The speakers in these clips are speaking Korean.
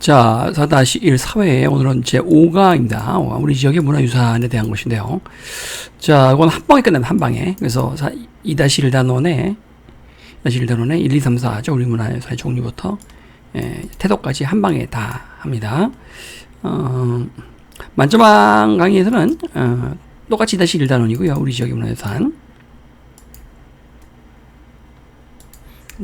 자, 4-1 사회 오늘은 제5강입니다. 우리 지역의 문화유산에 대한 것인데요. 자, 이건 한 방에 끝납니다. 한 방에. 그래서 2-1 단원에 1, 2, 3, 4죠. 우리 문화유산의 종류부터 태도까지 한 방에 다 합니다. 만점왕 강의에서는 똑같이 2-1 단원이고요. 우리 지역의 문화유산.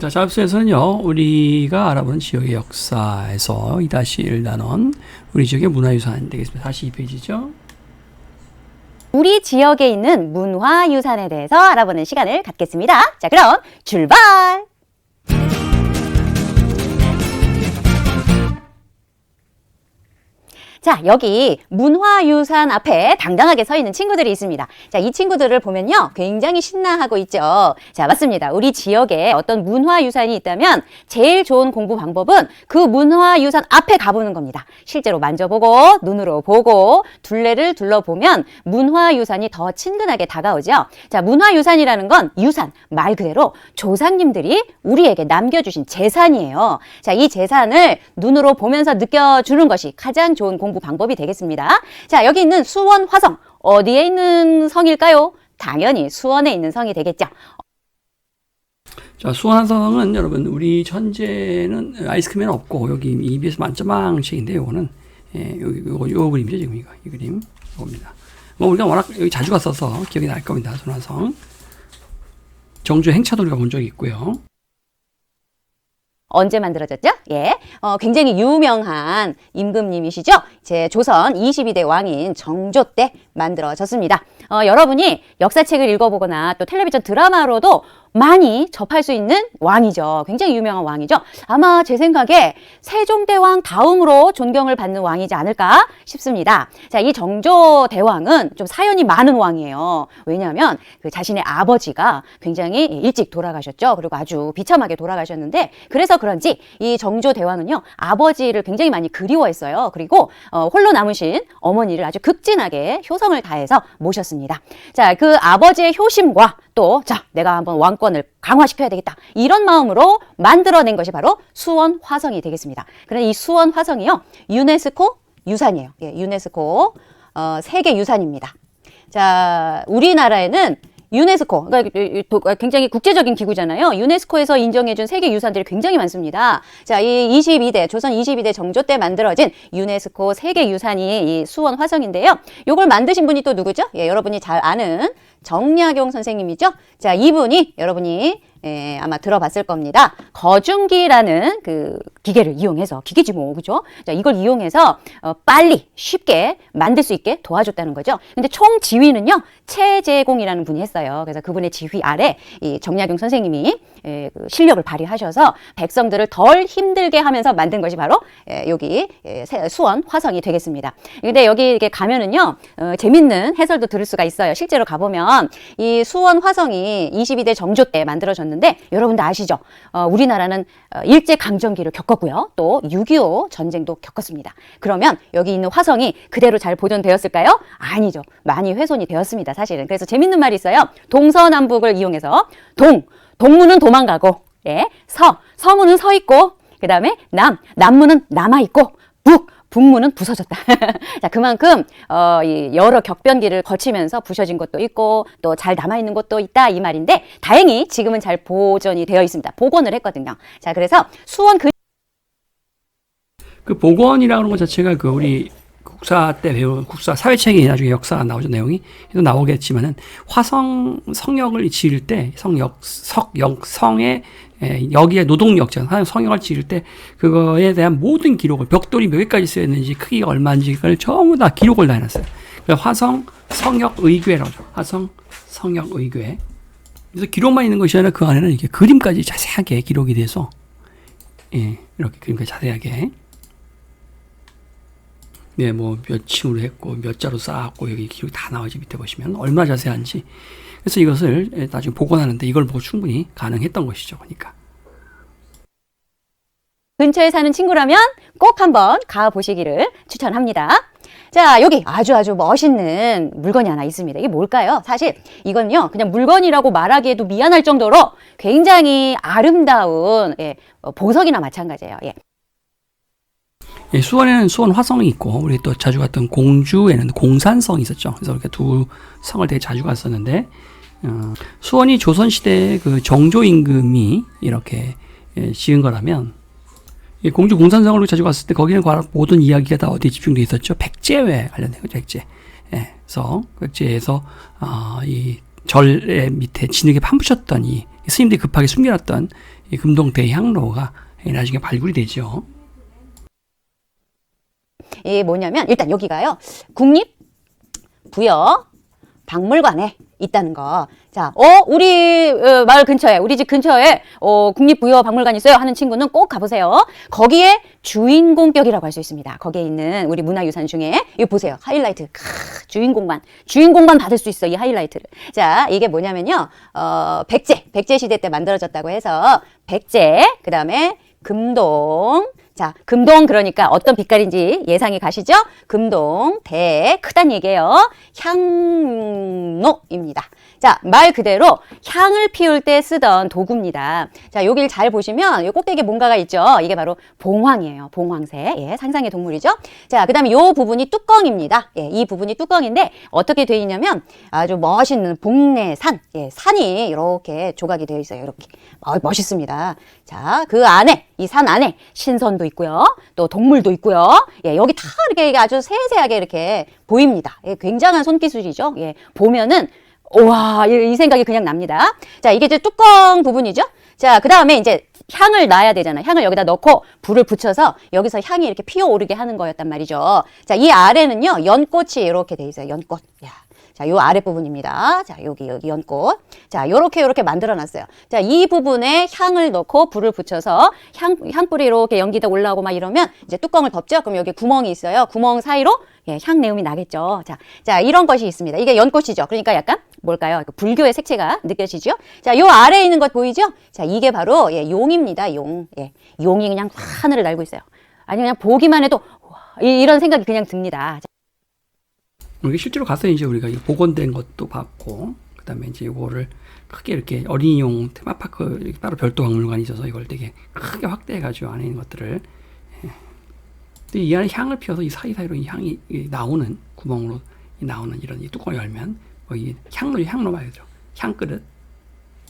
자, 자습서에서는요, 우리가 알아보는 지역의 역사에서 2-1 단원, 우리 지역의 문화유산 되겠습니다. 42페이지죠. 우리 지역에 있는 문화유산에 대해서 알아보는 시간을 갖겠습니다. 자, 그럼 출발! 자, 여기 문화유산 앞에 당당하게 서 있는 친구들이 있습니다. 자, 이 친구들을 보면요, 굉장히 신나하고 있죠. 자, 맞습니다. 우리 지역에 어떤 문화유산이 있다면 제일 좋은 공부 방법은 그 문화유산 앞에 가보는 겁니다. 실제로 만져보고 눈으로 보고 둘레를 둘러보면 문화유산이 더 친근하게 다가오죠. 자, 문화유산이라는 건 유산, 말 그대로 조상님들이 우리에게 남겨주신 재산이에요. 자, 이 재산을 눈으로 보면서 느껴주는 것이 가장 좋은 공부 방법이 되겠습니다. 자, 여기 있는 수원 화성, 어디에 있는 성일까요? 당연히 수원에 있는 성이 되겠죠. 자, 수원 화성은 여러분, 우리 현재는 아이스크림은 없고, 여기 EBS 만점왕 책인데, 요거는, 요 그림이죠, 지금 이거. 이 그림. 이겁니다. 뭐, 우리가 워낙 여기 자주 갔어서 기억이 날 겁니다, 수원 화성. 정주 행차도 우리가 본 적이 있고요. 언제 만들어졌죠? 예, 굉장히 유명한 임금님이시죠? 제 조선 22대 왕인 정조 때 만들어졌습니다. 여러분이 역사책을 읽어보거나 또 텔레비전 드라마로도 많이 접할 수 있는 왕이죠. 굉장히 유명한 왕이죠. 아마 제 생각에 세종대왕 다음으로 존경을 받는 왕이지 않을까 싶습니다. 자, 이 정조대왕은 좀 사연이 많은 왕이에요. 왜냐하면 그 자신의 아버지가 굉장히 일찍 돌아가셨죠. 그리고 아주 비참하게 돌아가셨는데, 그래서 그런지 이 정조대왕은요, 아버지를 굉장히 많이 그리워했어요. 그리고 홀로 남으신 어머니를 아주 극진하게 효성을 다해서 모셨습니다. 자, 그 아버지의 효심과 또, 자, 내가 한번 왕권을 강화시켜야 되겠다, 이런 마음으로 만들어낸 것이 바로 수원 화성이 되겠습니다. 그런데 이 수원 화성이요, 유네스코 유산이에요. 예, 유네스코 세계 유산입니다. 자, 우리나라에는 유네스코, 그러니까 굉장히 국제적인 기구잖아요. 유네스코에서 인정해준 세계 유산들이 굉장히 많습니다. 자, 이 조선 22대 정조 때 만들어진 유네스코 세계 유산이 이 수원 화성인데요. 요걸 만드신 분이 또 누구죠? 예, 여러분이 잘 아는 정약용 선생님이죠. 자, 이분이 여러분이 아마 들어봤을 겁니다. 거중기라는 그 기계를 이용해서, 기계지 뭐, 그죠? 자, 이걸 이용해서 빨리 쉽게 만들 수 있게 도와줬다는 거죠. 근데 총 지휘는요, 최재공이라는 분이 했어요. 그래서 그분의 지휘 아래 이 정약용 선생님이 그 실력을 발휘하셔서 백성들을 덜 힘들게 하면서 만든 것이 바로 여기 수원 화성이 되겠습니다. 근데 여기 이렇게 가면은요, 재밌는 해설도 들을 수가 있어요. 실제로 가보면 이 수원 화성이 22대 정조 때 만들어졌는데, 여러분들 아시죠? 우리나라는 일제강점기를 겪었고요. 또 6.25 전쟁도 겪었습니다. 그러면 여기 있는 화성이 그대로 잘 보존되었을까요? 아니죠. 많이 훼손이 되었습니다, 사실은. 그래서 재밌는 말이 있어요. 동서남북을 이용해서 동무는 도망가고, 예, 서무는 서 있고, 그 다음에 남무는 남아 있고, 북무는 부서졌다. 자, 그만큼 여러 격변기를 거치면서 부서진 것도 있고 또 잘 남아있는 것도 있다, 이 말인데, 다행히 지금은 잘 보존이 되어 있습니다. 복원을 했거든요. 자, 그래서 수원 그 복원이라는 것 자체가 그 우리 국사 때 배운 국사 사회책이 나중에 역사가 나오죠, 내용이. 또 나오겠지만은 화성 성역을 지을 때 성의 여기에 노동력장, 성역을 지을 때 그거에 대한 모든 기록을, 벽돌이 몇 개까지 쓰였는지, 크기가 얼마인지, 그걸 전부 다 기록을 다 해놨어요. 그래서 화성 성역의궤라고 하죠. 화성 성역의궤. 그래서 기록만 있는 것이 아니라 그 안에는 이렇게 그림까지 자세하게 기록이 돼서, 예, 이렇게 그림까지 자세하게. 네, 뭐 몇 층으로 했고 몇 자로 쌓았고, 여기 기록이 다 나와있지. 밑에 보시면 얼마나 자세한지. 그래서 이것을 나중에 복원하는데 이걸 보고 충분히 가능했던 것이죠. 그러니까 근처에 사는 친구라면 꼭 한번 가보시기를 추천합니다. 자, 여기 아주 멋있는 물건이 하나 있습니다. 이게 뭘까요? 사실 이건요, 그냥 물건이라고 말하기에도 미안할 정도로 굉장히 아름다운 보석이나 마찬가지예요. 예. 예, 수원에는 수원 화성이 있고 우리 또 자주 갔던 공주에는 공산성이 있었죠. 그래서 이렇게 두 성을 되게 자주 갔었는데 수원이 조선시대에 그 정조 임금이 이렇게 지은 거라면 공주 공산성을 자주 갔을 때 거기는 모든 이야기가 다 어디에 집중돼 있었죠? 백제에 관련된 거죠. 백제. 예, 그래서 백제에서 이 절의 밑에 진흙에 파묻혔던 이 스님들이 급하게 숨겨놨던 이 금동대향로가 나중에 발굴이 되죠. 이게 뭐냐면 일단 여기가요. 국립부여박물관에 있다는 거. 자, 우리 마을 근처에, 우리 집 근처에 국립부여박물관 있어요 하는 친구는 꼭 가보세요. 거기에 주인공격이라고 할 수 있습니다. 거기에 있는 우리 문화유산 중에 이거 보세요. 하이라이트. 주인공만 받을 수 있어, 이 하이라이트를. 자, 이게 뭐냐면요. 백제 시대 때 만들어졌다고 해서 백제, 그다음에 금동. 자, 금동 그러니까 어떤 빛깔인지 예상이 가시죠? 금동, 대, 크단 얘기예요. 향로입니다. 자, 말 그대로 향을 피울 때 쓰던 도구입니다. 자, 여길 잘 보시면 이 꼭대기에 뭔가가 있죠? 이게 바로 봉황이에요. 봉황새. 예, 상상의 동물이죠? 자, 그 다음에 이 부분이 뚜껑입니다. 예, 이 부분이 뚜껑인데 어떻게 되어 있냐면 아주 멋있는 봉래산. 예, 산이 이렇게 조각이 되어 있어요. 이렇게. 멋있습니다. 자, 그 안에, 이 산 안에 신선도 있고요. 또 동물도 있고요. 예, 여기 다 이렇게 아주 세세하게 이렇게 보입니다. 예, 굉장한 손기술이죠. 예, 보면은 와, 이 생각이 그냥 납니다. 자, 이게 이제 뚜껑 부분이죠. 자, 그 다음에 이제 향을 놔야 되잖아요. 향을 여기다 넣고 불을 붙여서 여기서 향이 이렇게 피어오르게 하는 거였단 말이죠. 자, 이 아래는요, 연꽃이 이렇게 돼 있어요. 연꽃. 야. 자, 요 아랫부분입니다. 자, 여기 연꽃. 자, 요렇게 만들어 놨어요. 자, 이 부분에 향을 넣고 불을 붙여서 향불이 이렇게 연기가 올라오고 막 이러면 이제 뚜껑을 덮죠. 그럼 여기 구멍이 있어요. 구멍 사이로 예, 향 내음이 나겠죠. 자, 이런 것이 있습니다. 이게 연꽃이죠. 그러니까 약간 뭘까요? 불교의 색채가 느껴지죠? 자, 요 아래에 있는 것 보이죠? 자, 이게 바로 예, 용입니다. 용. 예, 용이 그냥 하늘을 날고 있어요. 아니 그냥 보기만 해도 와, 이런 생각이 그냥 듭니다. 이게 실제로 가서 이제 우리가 복원된 것도 봤고, 그 다음에 이제 이거를 크게 이렇게 어린이용 테마파크 이렇게 따로 별도 박물관이 있어서 이걸 되게 크게 확대해가지고 안에 있는 것들을. 근데 이 안에 향을 피워서 이 사이사이로 이 향이 나오는 구멍으로 나오는 이런 이 뚜껑을 열면 이 향로 말이죠. 향그릇.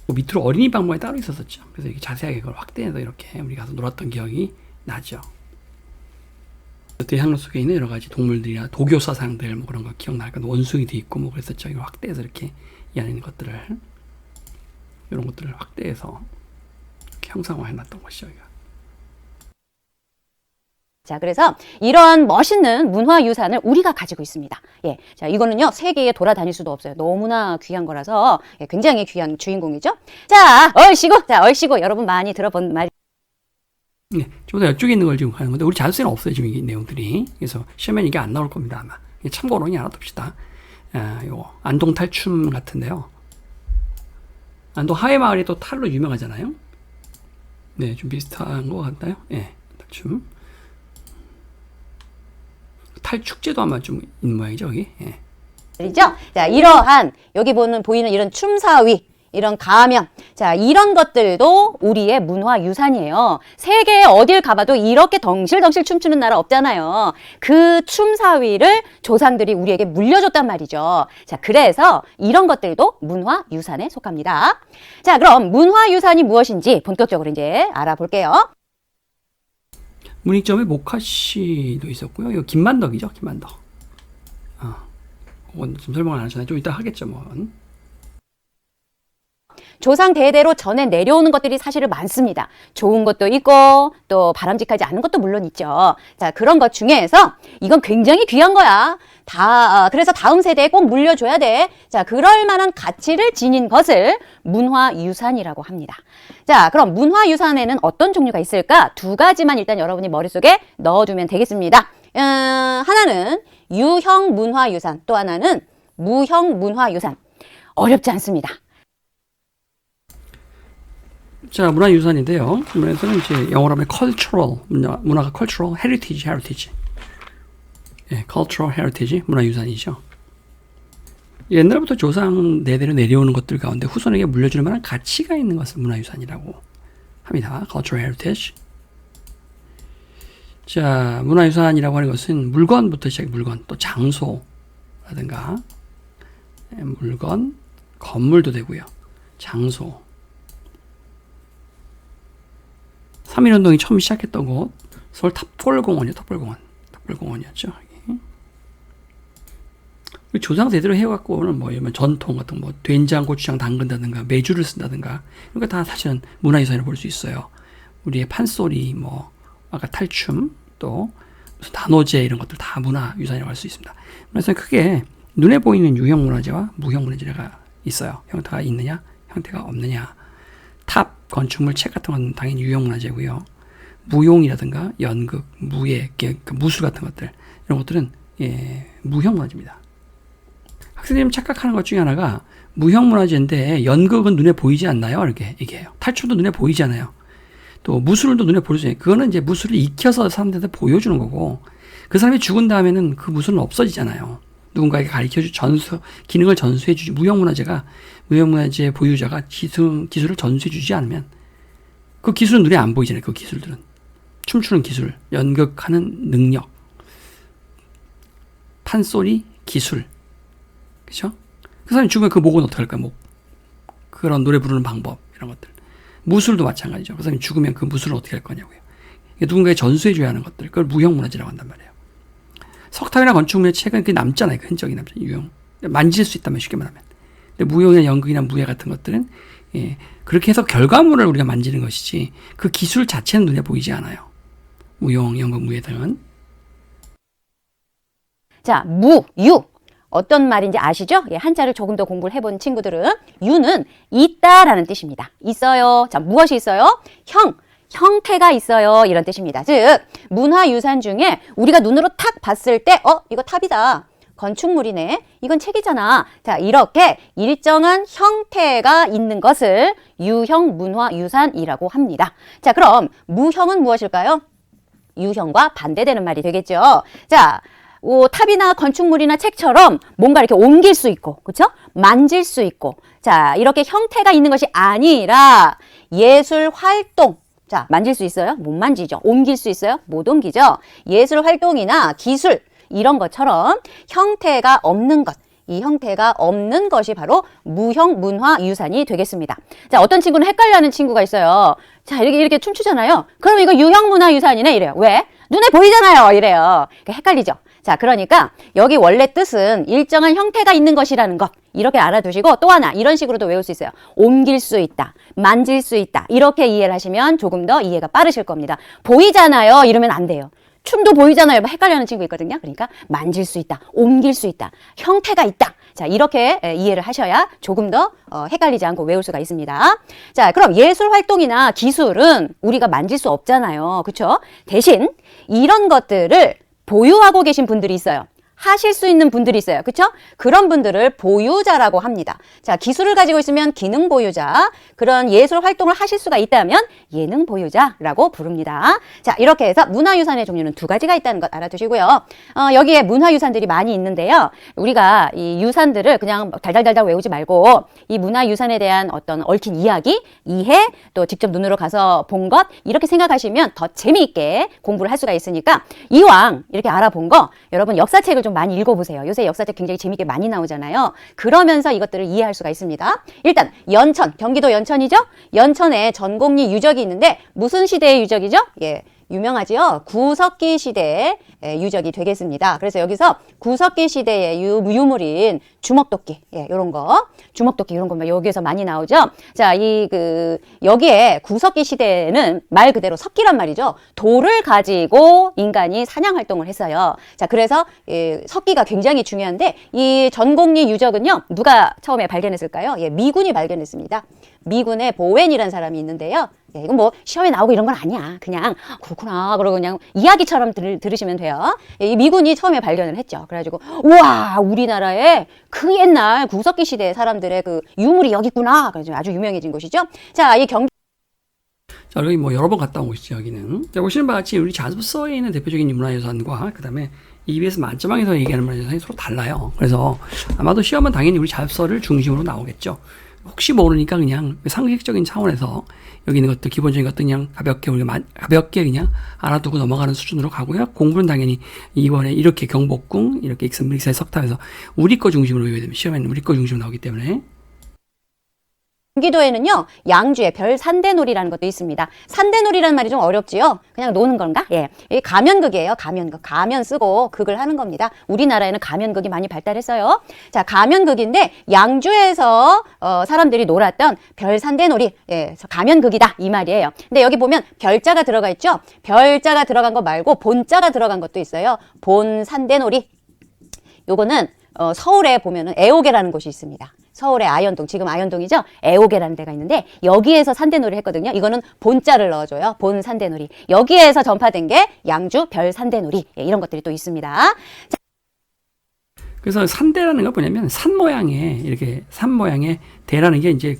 밑으로 어린이 박물관이 따로 있었었죠. 그래서 이렇게 자세하게 그걸 확대해서 이렇게 우리 가서 놀았던 기억이 나죠. 대향로 속에 있는 여러 가지 동물들이나 도교 사상들 뭐 그런 거 기억나니까 원숭이도 있고 뭐 그랬었죠. 이걸 확대해서 이렇게 이 안에 있는 것들을 이런 것들을 확대해서 이렇게 형상화해 놨던 것이죠. 자, 그래서 이런 멋있는 문화유산을 우리가 가지고 있습니다. 예, 자, 이거는요, 세계에 돌아다닐 수도 없어요. 너무나 귀한 거라서 예, 굉장히 귀한 주인공이죠. 자, 얼씨구 여러분 많이 들어본 말. 네, 좀 더 이쪽에 있는 걸 지금 하는 건데 우리 자료에는 없어요 지금 이 내용들이. 그래서 시험에는 이게 안 나올 겁니다 아마. 참고로는 하나 둡시다. 요거 안동 탈춤 같은데요. 안동 하회마을이 또 탈로 유명하잖아요. 네, 좀 비슷한 것 같나요? 예, 탈춤. 탈 축제도 아마 좀 있는 모양이죠 여기. 예. 그렇죠? 자, 이러한 여기 보이는 이런 춤사위. 이런 가면, 자, 이런 것들도 우리의 문화유산이에요. 세계에 어딜 가봐도 이렇게 덩실덩실 춤추는 나라 없잖아요. 그 춤사위를 조상들이 우리에게 물려줬단 말이죠. 자, 그래서 이런 것들도 문화유산에 속합니다. 자, 그럼 문화유산이 무엇인지 본격적으로 이제 알아볼게요. 문익점에 모카시도 있었고요. 이거 김만덕이죠, 김만덕. 그건 좀 설명을 안 하잖아요. 좀 이따 하겠죠, 뭐. 조상 대대로 전해 내려오는 것들이 사실은 많습니다. 좋은 것도 있고 또 바람직하지 않은 것도 물론 있죠. 자, 그런 것 중에서 이건 굉장히 귀한 거야. 그래서 다음 세대에 꼭 물려줘야 돼. 자, 그럴 만한 가치를 지닌 것을 문화유산이라고 합니다. 자, 그럼 문화유산에는 어떤 종류가 있을까? 두 가지만 일단 여러분이 머릿속에 넣어두면 되겠습니다. 하나는 유형 문화유산, 또 하나는 무형 문화유산. 어렵지 않습니다. 자, 문화유산인데요. 문화유산은 이제 영어로 하면 cultural, 문화가 cultural, heritage. 예, cultural heritage, 문화유산이죠. 옛날부터 조상 대대로 내려오는 것들 가운데 후손에게 물려줄 만한 가치가 있는 것을 문화유산이라고 합니다. cultural heritage. 자, 문화유산이라고 하는 것은 물건부터 시작해 물건, 또 장소라든가 물건, 건물도 되고요. 장소. 3.1운동이 처음 시작했던 곳, 서울 탑골공원이요. 탑골공원이었죠. 조상 대대로 해왔고는 뭐 이런 전통 같은 뭐 된장, 고추장 담근다든가 메주를 쓴다든가 이런 거 다 사실은 문화유산으로 볼 수 있어요. 우리의 판소리, 뭐 아까 탈춤, 또 무슨 단오제 이런 것들 다 문화유산이라고 할 수 있습니다. 그래서 크게 눈에 보이는 유형문화재와 무형문화재가 있어요. 형태가 있느냐, 형태가 없느냐. 탑, 건축물, 책 같은 건 당연히 유형문화재고요. 무용이라든가 연극, 무예, 그러니까 무술 같은 것들 이런 것들은 무형문화재입니다. 학생들이 착각하는 것 중에 하나가 무형문화재인데 연극은 눈에 보이지 않나요? 이렇게 얘기해요. 탈춤도 눈에 보이지 않아요. 또 무술도 눈에 보이지 않아요. 그거는 이제 무술을 익혀서 사람들한테 보여주는 거고 그 사람이 죽은 다음에는 그 무술은 없어지잖아요. 누군가에게 가르쳐주 기능을 전수해주지 무형문화재가 무형문화재 보유자가 기술을 전수해주지 않으면 그 기술은 눈에 안 보이잖아요. 그 기술들은 춤추는 기술, 연극하는 능력, 판소리 기술, 그렇죠? 그 사람이 죽으면 그 목은 어떻게 할까요? 목, 그런 노래 부르는 방법 이런 것들. 무술도 마찬가지죠. 그 사람이 죽으면 그 무술을 어떻게 할 거냐고요. 누군가에 전수해줘야 하는 것들, 그걸 무형문화재라고 한단 말이에요. 석탑이나 건축물의 책은 그게 남잖아요. 그 흔적이 남잖아요. 유형. 만질 수 있다면 쉽게 말하면. 근데 무용이나 연극이나 무예 같은 것들은 그렇게 해서 결과물을 우리가 만지는 것이지 그 기술 자체는 눈에 보이지 않아요. 무용, 연극, 무예 등은. 자, 유. 어떤 말인지 아시죠? 한자를 조금 더 공부를 해본 친구들은 유는 있다라는 뜻입니다. 있어요. 자, 무엇이 있어요? 형태가 있어요. 이런 뜻입니다. 즉, 문화유산 중에 우리가 눈으로 탁 봤을 때, 이거 탑이다. 건축물이네. 이건 책이잖아. 자, 이렇게 일정한 형태가 있는 것을 유형 문화유산이라고 합니다. 자, 그럼 무형은 무엇일까요? 유형과 반대되는 말이 되겠죠. 자, 탑이나 건축물이나 책처럼 뭔가 이렇게 옮길 수 있고, 그렇죠? 만질 수 있고, 자, 이렇게 형태가 있는 것이 아니라 예술 활동. 자, 만질 수 있어요? 못 만지죠. 옮길 수 있어요? 못 옮기죠. 예술 활동이나 기술 이런 것처럼 형태가 없는 것. 이 형태가 없는 것이 바로 무형 문화유산이 되겠습니다. 자, 어떤 친구는 헷갈려하는 친구가 있어요. 자, 이렇게 춤추잖아요. 그럼 이거 유형 문화유산이네 이래요. 왜? 눈에 보이잖아요. 이래요. 그러니까 헷갈리죠. 자, 그러니까 여기 원래 뜻은 일정한 형태가 있는 것이라는 것 이렇게 알아두시고 또 하나 이런 식으로도 외울 수 있어요. 옮길 수 있다, 만질 수 있다 이렇게 이해를 하시면 조금 더 이해가 빠르실 겁니다. 보이잖아요 이러면 안 돼요. 춤도 보이잖아요. 헷갈려하는 친구 있거든요. 그러니까 만질 수 있다, 옮길 수 있다, 형태가 있다. 자, 이렇게 이해를 하셔야 조금 더 헷갈리지 않고 외울 수가 있습니다. 자, 그럼 예술 활동이나 기술은 우리가 만질 수 없잖아요. 그렇죠? 대신 이런 것들을 보유하고 계신 분들이 있어요. 하실 수 있는 분들이 있어요. 그렇죠? 그런 분들을 보유자라고 합니다. 자, 기술을 가지고 있으면 기능 보유자, 그런 예술 활동을 하실 수가 있다면 예능 보유자라고 부릅니다. 자, 이렇게 해서 문화유산의 종류는 두 가지가 있다는 것 알아두시고요. 여기에 문화유산들이 많이 있는데요. 우리가 이 유산들을 그냥 달달달달 외우지 말고 이 문화유산에 대한 어떤 얽힌 이야기, 이해, 또 직접 눈으로 가서 본 것 이렇게 생각하시면 더 재미있게 공부를 할 수가 있으니까 이왕 이렇게 알아본 거 여러분 역사책을 좀 많이 읽어보세요. 요새 역사책 굉장히 재밌게 많이 나오잖아요. 그러면서 이것들을 이해할 수가 있습니다. 일단 연천, 경기도 연천이죠? 연천에 전곡리 유적이 있는데 무슨 시대의 유적이죠? 예, 유명하지요? 구석기 시대의 유적이 되겠습니다. 그래서 여기서 구석기 시대의 유물인 주먹도끼, 요런 거, 주먹도끼 이런 거 여기에서 많이 나오죠. 자, 여기에 구석기 시대에는 말 그대로 석기란 말이죠. 돌을 가지고 인간이 사냥 활동을 했어요. 자, 그래서 석기가 굉장히 중요한데 이 전곡리 유적은요, 누가 처음에 발견했을까요? 예, 미군이 발견했습니다. 미군의 보웬이라는 사람이 있는데요. 예, 이건 뭐 시험에 나오고 이런 건 아니야. 그냥 그렇구나. 그러고 그냥 이야기처럼 들으시면 돼요. 예, 이 미군이 처음에 발견을 했죠. 그래가지고 우와, 우리나라에 그 옛날 구석기 시대 사람들의 그 유물이 여기 있구나. 그래서 아주 유명해진 곳이죠. 자, 자, 여기 뭐 여러 번 갔다 온 곳이죠. 여기는. 자, 보시는 바와 같이 우리 자습서에 있는 대표적인 문화유산과 그다음에 EBS 만점왕에서 얘기하는 문화유산이 서로 달라요. 그래서 아마도 시험은 당연히 우리 자습서를 중심으로 나오겠죠. 혹시 모르니까 그냥 상식적인 차원에서 여기 있는 것들 기본적인 것들 그냥 가볍게 그냥 알아두고 넘어가는 수준으로 가고요. 공부는 당연히 이번에 이렇게 경복궁, 이렇게 익산밀사의 석탑에서 우리 거 중심으로 외워야 됩니다. 시험에는 우리 거 중심으로 나오기 때문에. 경기도에는요, 양주에 별산대놀이라는 것도 있습니다. 산대놀이라는 말이 좀 어렵지요? 그냥 노는 건가? 예. 이게 가면극이에요, 가면극. 가면 쓰고 극을 하는 겁니다. 우리나라에는 가면극이 많이 발달했어요. 자, 가면극인데, 양주에서, 사람들이 놀았던 별산대놀이, 예, 가면극이다. 이 말이에요. 근데 여기 보면 별자가 들어가 있죠? 별자가 들어간 거 말고 본자가 들어간 것도 있어요. 본산대놀이. 요거는, 서울에 보면은 애호개라는 곳이 있습니다. 서울의 아현동, 지금 아현동이죠? 애호개라는 데가 있는데 여기에서 산대놀이를 했거든요. 이거는 본자를 넣어줘요. 본 산대놀이. 여기에서 전파된 게 양주 별 산대놀이. 예, 이런 것들이 또 있습니다. 자, 그래서 산대라는 건 뭐냐면 산 모양의 이렇게 산 모양의 대라는 게 이제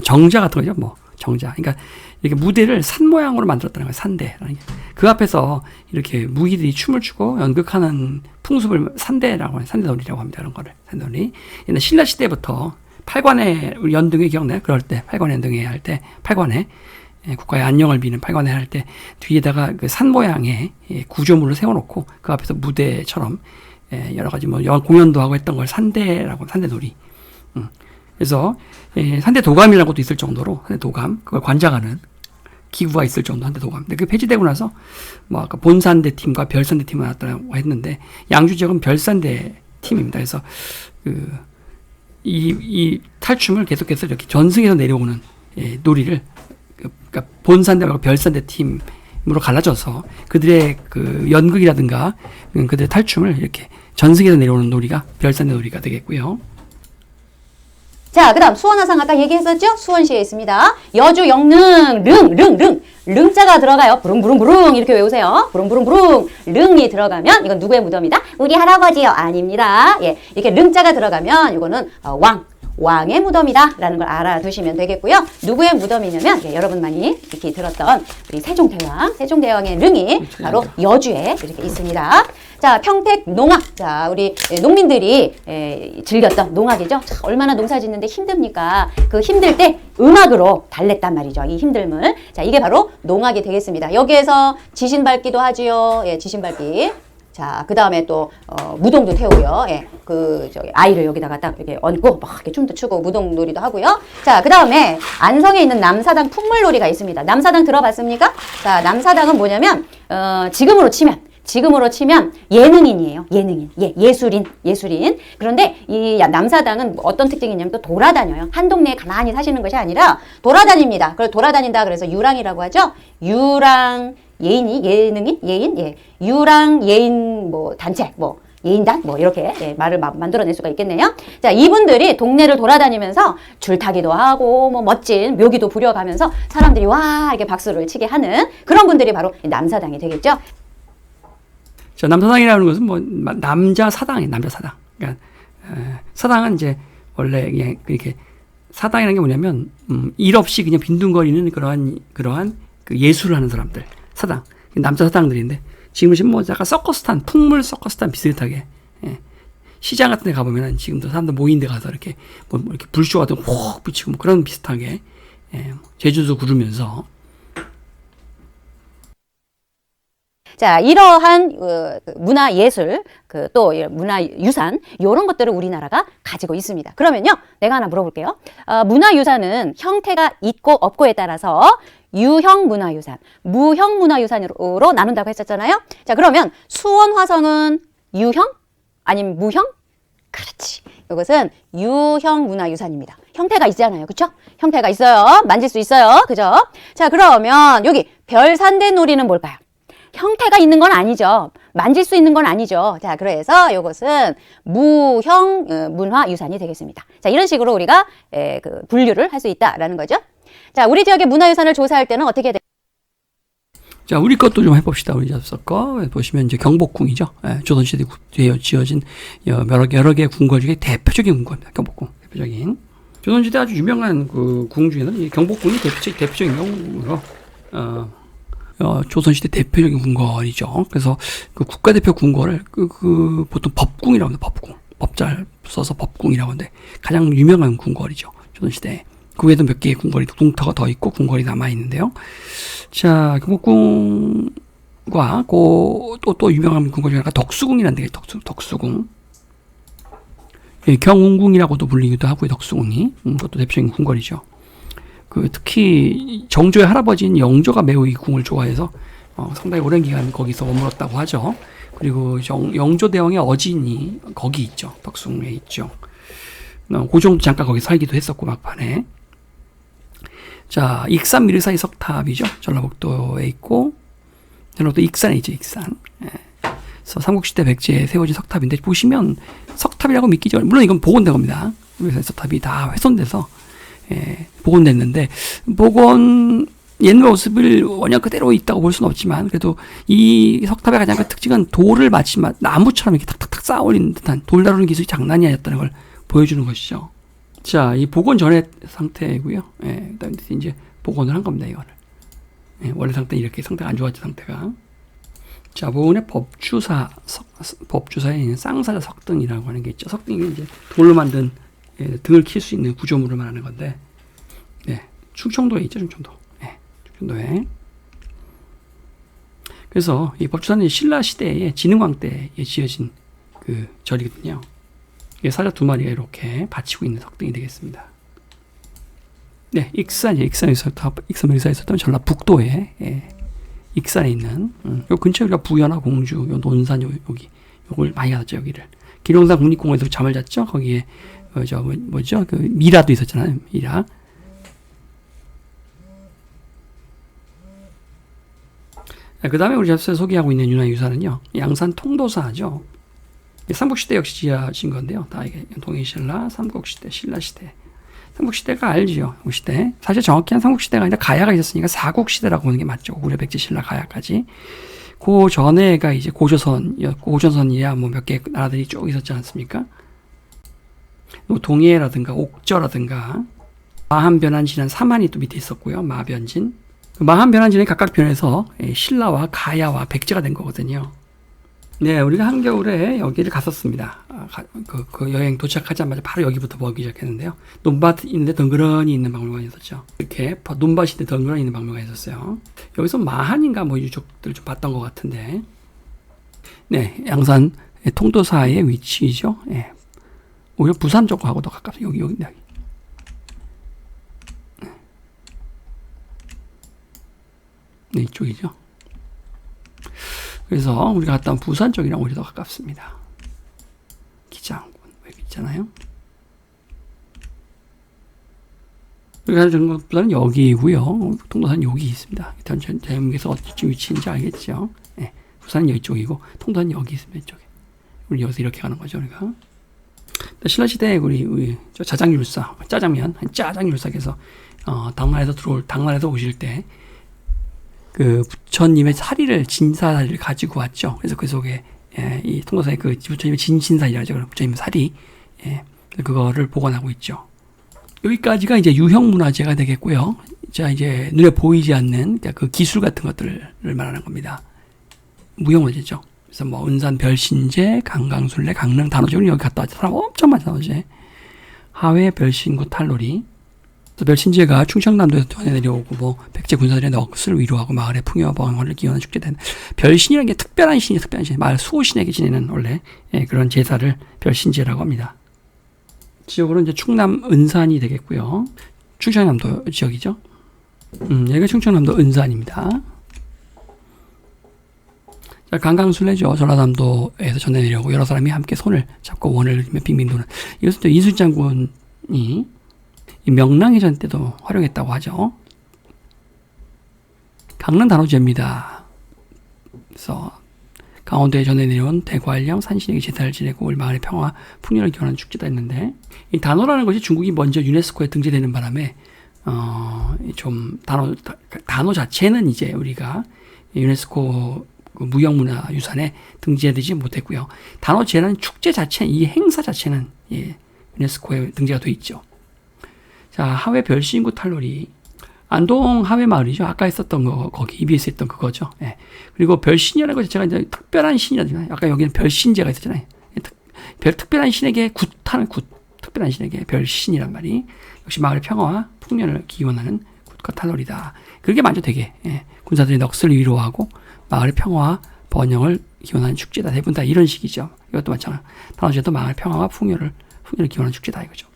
정자 같은 거죠. 뭐 정자. 그러니까 이렇게 무대를 산 모양으로 만들었다는 거예요. 산대라는 게. 그 앞에서 이렇게 무기들이 춤을 추고 연극하는 풍습을 산대라고 해요. 산대놀이라고 합니다. 그런 거를. 산대놀이. 옛날 신라 시대부터 팔관에 우리 연등회 기억나요? 그럴 때 팔관 연등회 할 때 팔관에 국가의 안녕을 비는 팔관회 할 때 뒤에다가 그 산 모양의 구조물을 세워놓고 그 앞에서 무대처럼 여러 가지 뭐 공연도 하고 했던 걸 산대라고 산대놀이. 그래서 산대 도감이라는 것도 있을 정도로 산대 도감 그걸 관장하는 기구가 있을 정도 한대 도감. 근데 그 폐지되고 나서 뭐 아까 본산대 팀과 별산대 팀이 나왔다고 했는데 양주 지역은 별산대 팀입니다. 그래서 이 탈춤을 계속해서 이렇게 전승해서 내려오는 놀이를 그러니까 본산대 말고 별산대 팀으로 갈라져서 그들의 그 연극이라든가 그들의 탈춤을 이렇게 전승해서 내려오는 놀이가 별산대 놀이가 되겠고요. 자, 그 다음 수원화상 아까 얘기했었죠? 수원시에 있습니다. 여주 영릉 릉자가 들어가요. 부릉부릉부릉 이렇게 외우세요. 부릉부릉부릉 릉이 들어가면 이건 누구의 무덤이다? 우리 할아버지요. 아닙니다. 예, 이렇게 릉자가 들어가면 이거는 왕의 무덤이다 라는 걸 알아두시면 되겠고요. 누구의 무덤이냐면 여러분 많이 이렇게 들었던 우리 세종대왕의 릉이 바로 여주에 이렇게 있습니다. 자, 평택 농악. 자, 우리 농민들이 즐겼던 농악이죠. 자, 얼마나 농사 짓는데 힘듭니까? 그 힘들 때 음악으로 달랬단 말이죠. 이 힘듦을. 자, 이게 바로 농악이 되겠습니다. 여기에서 지신 밟기도 하지요. 예, 지신 밟기. 자, 그 다음에 또, 무동도 태우고요. 예, 아이를 여기다가 딱 이렇게 얹고, 막 이렇게 춤도 추고, 무동놀이도 하고요. 자, 그 다음에 안성에 있는 남사당 풍물놀이가 있습니다. 남사당 들어봤습니까? 자, 남사당은 뭐냐면, 지금으로 치면 예능인이에요. 예능인. 예술인. 그런데 이 남사당은 어떤 특징이 있냐면 또 돌아다녀요. 한 동네에 가만히 사시는 것이 아니라 돌아다닙니다. 그래서 돌아다닌다 그래서 유랑이라고 하죠. 유랑, 예능인? 예. 유랑, 예인, 단체, 예인단? 이렇게, 말을 만들어낼 수가 있겠네요. 자, 이분들이 동네를 돌아다니면서 줄타기도 하고, 멋진 묘기도 부려가면서 사람들이 와, 이렇게 박수를 치게 하는 그런 분들이 바로 남사당이 되겠죠. 자, 남사당이라는 것은 남자 사당이에요. 남자 사당. 그러니까, 사당은 이제 원래 그냥 이렇게 사당이라는 게 뭐냐면, 일 없이 그냥 빈둥거리는 그러한 그 예술을 하는 사람들. 사당. 남자 사당들인데, 지금은 약간 서커스탄, 풍물 서커스탄 비슷하게, 시장 같은 데 가보면은 지금도 사람들 모인 데 가서 이렇게, 이렇게 불쇼 같은 거 콕 붙이고 그런 비슷하게, 제주도 구르면서. 자, 이러한 문화예술, 또 문화유산 이런 것들을 우리나라가 가지고 있습니다. 그러면요, 내가 하나 물어볼게요. 문화유산은 형태가 있고 없고에 따라서 유형 문화유산, 무형 문화유산으로 나눈다고 했었잖아요. 자, 그러면 수원 화성은 유형? 아니면 무형? 그렇지. 이것은 유형 문화유산입니다. 형태가 있잖아요. 그쵸? 형태가 있어요. 만질 수 있어요. 그죠? 자, 그러면 여기 별산대놀이는 뭘까요? 형태가 있는 건 아니죠. 만질 수 있는 건 아니죠. 자, 그래서 이것은 무형 문화유산이 되겠습니다. 자, 이런 식으로 우리가 분류를 할 수 있다라는 거죠. 자, 우리 지역의 문화유산을 조사할 때는 어떻게 돼요? 자, 우리 것도 좀 해봅시다. 우리 잡서 거 보시면 이제 경복궁이죠. 조선시대에 지어진 여러 개의 궁궐 중에 대표적인 궁궐입니다. 경복궁 대표적인. 조선시대 아주 유명한 그 궁 중에는 이 경복궁이 대표적인 경우로 조선시대 대표적인 궁궐이죠. 그래서 그 국가대표 궁궐을 보통 법궁이라고 합니다. 법궁. 법잘 써서 법궁이라고 하는데 가장 유명한 궁궐이죠. 조선시대. 그 외에도 몇 개의 궁궐이, 궁터가 더 있고 궁궐이 남아있는데요. 자, 경복궁과 또 유명한 궁궐 중에 하나가 덕수궁이라는 데가 있어요. 덕수궁. 예, 경운궁이라고도 불리기도 하고요, 덕수궁이. 그것도 대표적인 궁궐이죠. 특히 정조의 할아버지인 영조가 매우 이 궁을 좋아해서 상당히 오랜 기간 거기서 머물렀다고 하죠. 그리고 영조 대왕의 어진이 거기 있죠. 덕수궁에 있죠. 고종도 잠깐 거기 살기도 했었고 막판에. 자, 익산 미르사의 석탑이죠. 전라북도에 있고 전라북도 익산에 있죠. 익산. 예. 그래서 삼국시대 백제에 세워진 석탑인데 보시면 석탑이라고 믿기지 어려워요. 물론 이건 복원된 겁니다. 미르사의 석탑이 다 훼손돼서 복원됐는데 복원 옛날 모습을 원형 그대로 있다고 볼 수는 없지만 그래도 이 석탑의 가장 큰 특징은 돌을 마치 나무처럼 이렇게 탁탁탁 쌓아 올리는 듯한 돌 다루는 기술이 장난이 아니었다는 걸 보여주는 것이죠. 자, 이 복원 전의 상태고요. 예, 그다음에 이제 복원을 한 겁니다, 이거를. 예, 원래 상태는 이렇게 상태가 안 좋았죠, 상태가. 자, 복원의 법주사에 있는 쌍사자 석등이라고 하는 게 있죠. 석등이 이제 돌로 만든 등을 킬 수 있는 구조물을 말하는 건데, 네, 충청도에 있죠, 충청도. 네, 충청도에. 그래서 이 법주사는 신라 시대에 진흥왕 때에 지어진 그 절이거든요. 사자 두 마리가 이렇게 받치고 있는 석등이 되겠습니다. 네, 익산에서 있었던 전라북도에 익산에 있는 요 근처에 우리가 부연화 공주, 요 논산 여기 요걸 많이 갔었죠. 여기를 기룡산 국립공원에서 잠을 잤죠. 거기에 뭐죠? 그 미라도 있었잖아요. 미라. 그 다음에 우리 앞서 소개하고 있는 문화유산은요, 양산 통도사죠. 삼국시대 역시 지어진 건데요. 다 이게 동해신라, 삼국시대, 신라시대. 삼국시대가 알지요. 삼국시대. 사실 정확히는 삼국시대가 아니라 가야가 있었으니까 사국시대라고 보는 게 맞죠. 고려, 백제, 신라, 가야까지. 그 전에가 이제 고조선이야 뭐 몇 개 나라들이 쭉 있었지 않습니까? 동해라든가 옥저라든가 마한변한 진한 삼한이 또 밑에 있었고요. 마변진. 마한변한 진이 각각 변해서 신라와 가야와 백제가 된 거거든요. 네, 우리가 한겨울에 여기를 갔었습니다. 그 여행 도착하자마자 바로 여기부터 보기 시작했는데요. 논밭 있는데 덩그러니 있는 박물관이 있었죠. 이렇게 논밭인데 덩그러니 있는 박물관이 있었어요. 여기서 마한인가 뭐 유적들 좀 봤던 것 같은데. 네, 양산 통도사의 위치죠. 네, 오히려 부산 쪽하고 더 가깝죠. 여기. 네, 이쪽이죠. 그래서 우리가 갔다 온 부산 쪽이랑 오히려 더 가깝습니다. 기장군 여기 있잖아요. 우리가 가는 부산은 여기고요. 통도사는 여기 있습니다. 대한민국에서 어디쯤 위치인지 알겠죠. 네, 부산은 이쪽이고 통도사는 여기 있습니다. 이쪽에. 우리 여기서 이렇게 가는 거죠. 우리가. 신라시대에 우리 자장율사, 짜장율사께서 당나라에서 오실 때 그 부처님의 진사사리를 가지고 왔죠. 그래서 그 속에 이 통도사의 그 부처님의 진신사리라죠. 부처님의 사리, 그거를 보관하고 있죠. 여기까지가 이제 유형문화재가 되겠고요. 자, 이제 눈에 보이지 않는 그 기술 같은 것들을 말하는 겁니다. 무형문화재죠. 그래서 뭐 은산 별신제, 강강술래, 강릉 단오제, 여기 갔다 왔죠. 사람 엄청 많잖아 어제. 하회 별신구 탈놀이. 별신제가 충청남도에서 전해 내려오고 뭐 백제 군사들의 넋을 위로하고 마을의 풍요방화를 기원하는 축제된 별신이라는 게 특별한 신, 마을 수호신에게 지내는 원래 그런 제사를 별신제라고 합니다. 지역으로 이제 충남 은산이 되겠고요. 충청남도 지역이죠. 여기가 충청남도 은산입니다. 자, 강강술래죠. 전라남도에서 전해 내려오고 여러 사람이 함께 손을 잡고 원을 그리며 빙빙 도는. 이것은 또 이순신 장군이 명랑해전 때도 활용했다고 하죠. 강릉 단오제입니다. 그래서 강원도에 전해 내려온 대관령 산신에게 제사를 지내고 올 마을의 평화, 풍요를 기원하는 축제다 했는데, 이 단오라는 것이 중국이 먼저 유네스코에 등재되는 바람에 좀 단오 자체는 이제 우리가 유네스코 무형문화유산에 등재되지 못했고요. 단오제라는 축제 자체, 이 행사 자체는 유네스코에 등재가 돼 있죠. 자, 하회 별신구 탈놀이. 안동 하회 마을이죠. 아까 했었던 거, 거기 EBS 했던 그거죠. 예. 그리고 별신이라는 것이 제가 이제 특별한 신이라잖아요. 아까 여기는 별신제가 있었잖아요. 특별한 신에게 굿하는 굿. 특별한 신에게 별신이란 말이 역시 마을의 평화와 풍년을 기원하는 굿과 타놀이다. 그게 먼저 되게 군사들이 넋을 위로하고 마을의 평화와 번영을 기원하는 축제다. 대부분 다 이런 식이죠. 이것도 마찬가지. 단오제도 마을의 평화와 풍년을 기원하는 축제다 이거죠.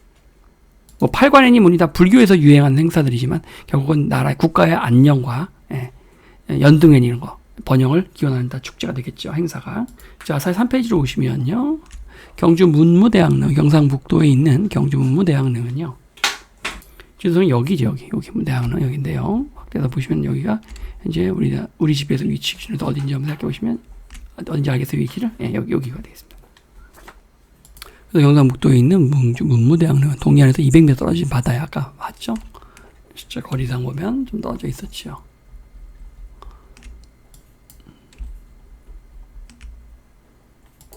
뭐 팔관이니 뭐니 다 불교에서 유행하는 행사들이지만 결국은 나라의 국가의 안녕과 연등회니 이런 거 번영을 기원하는 다 축제가 되겠죠. 행사가. 자, 43페이지로 오시면요. 경주 문무대왕릉, 경상북도에 있는 경주 문무대왕릉은요. 주소는 여기죠. 여기 문대왕릉 여기인데요. 확대해서 보시면 여기가 이제 우리 집에서 위치 기준으로 어딘지 한번 생각해 보시면 어딘지 알겠어요, 위치를? 여기가 되겠습니다. 그래서 경상북도에 있는 문무대왕릉은 동해안에서 200m 떨어진 바다에 아까 봤죠? 진짜 거리상 보면 좀 떨어져 있었죠.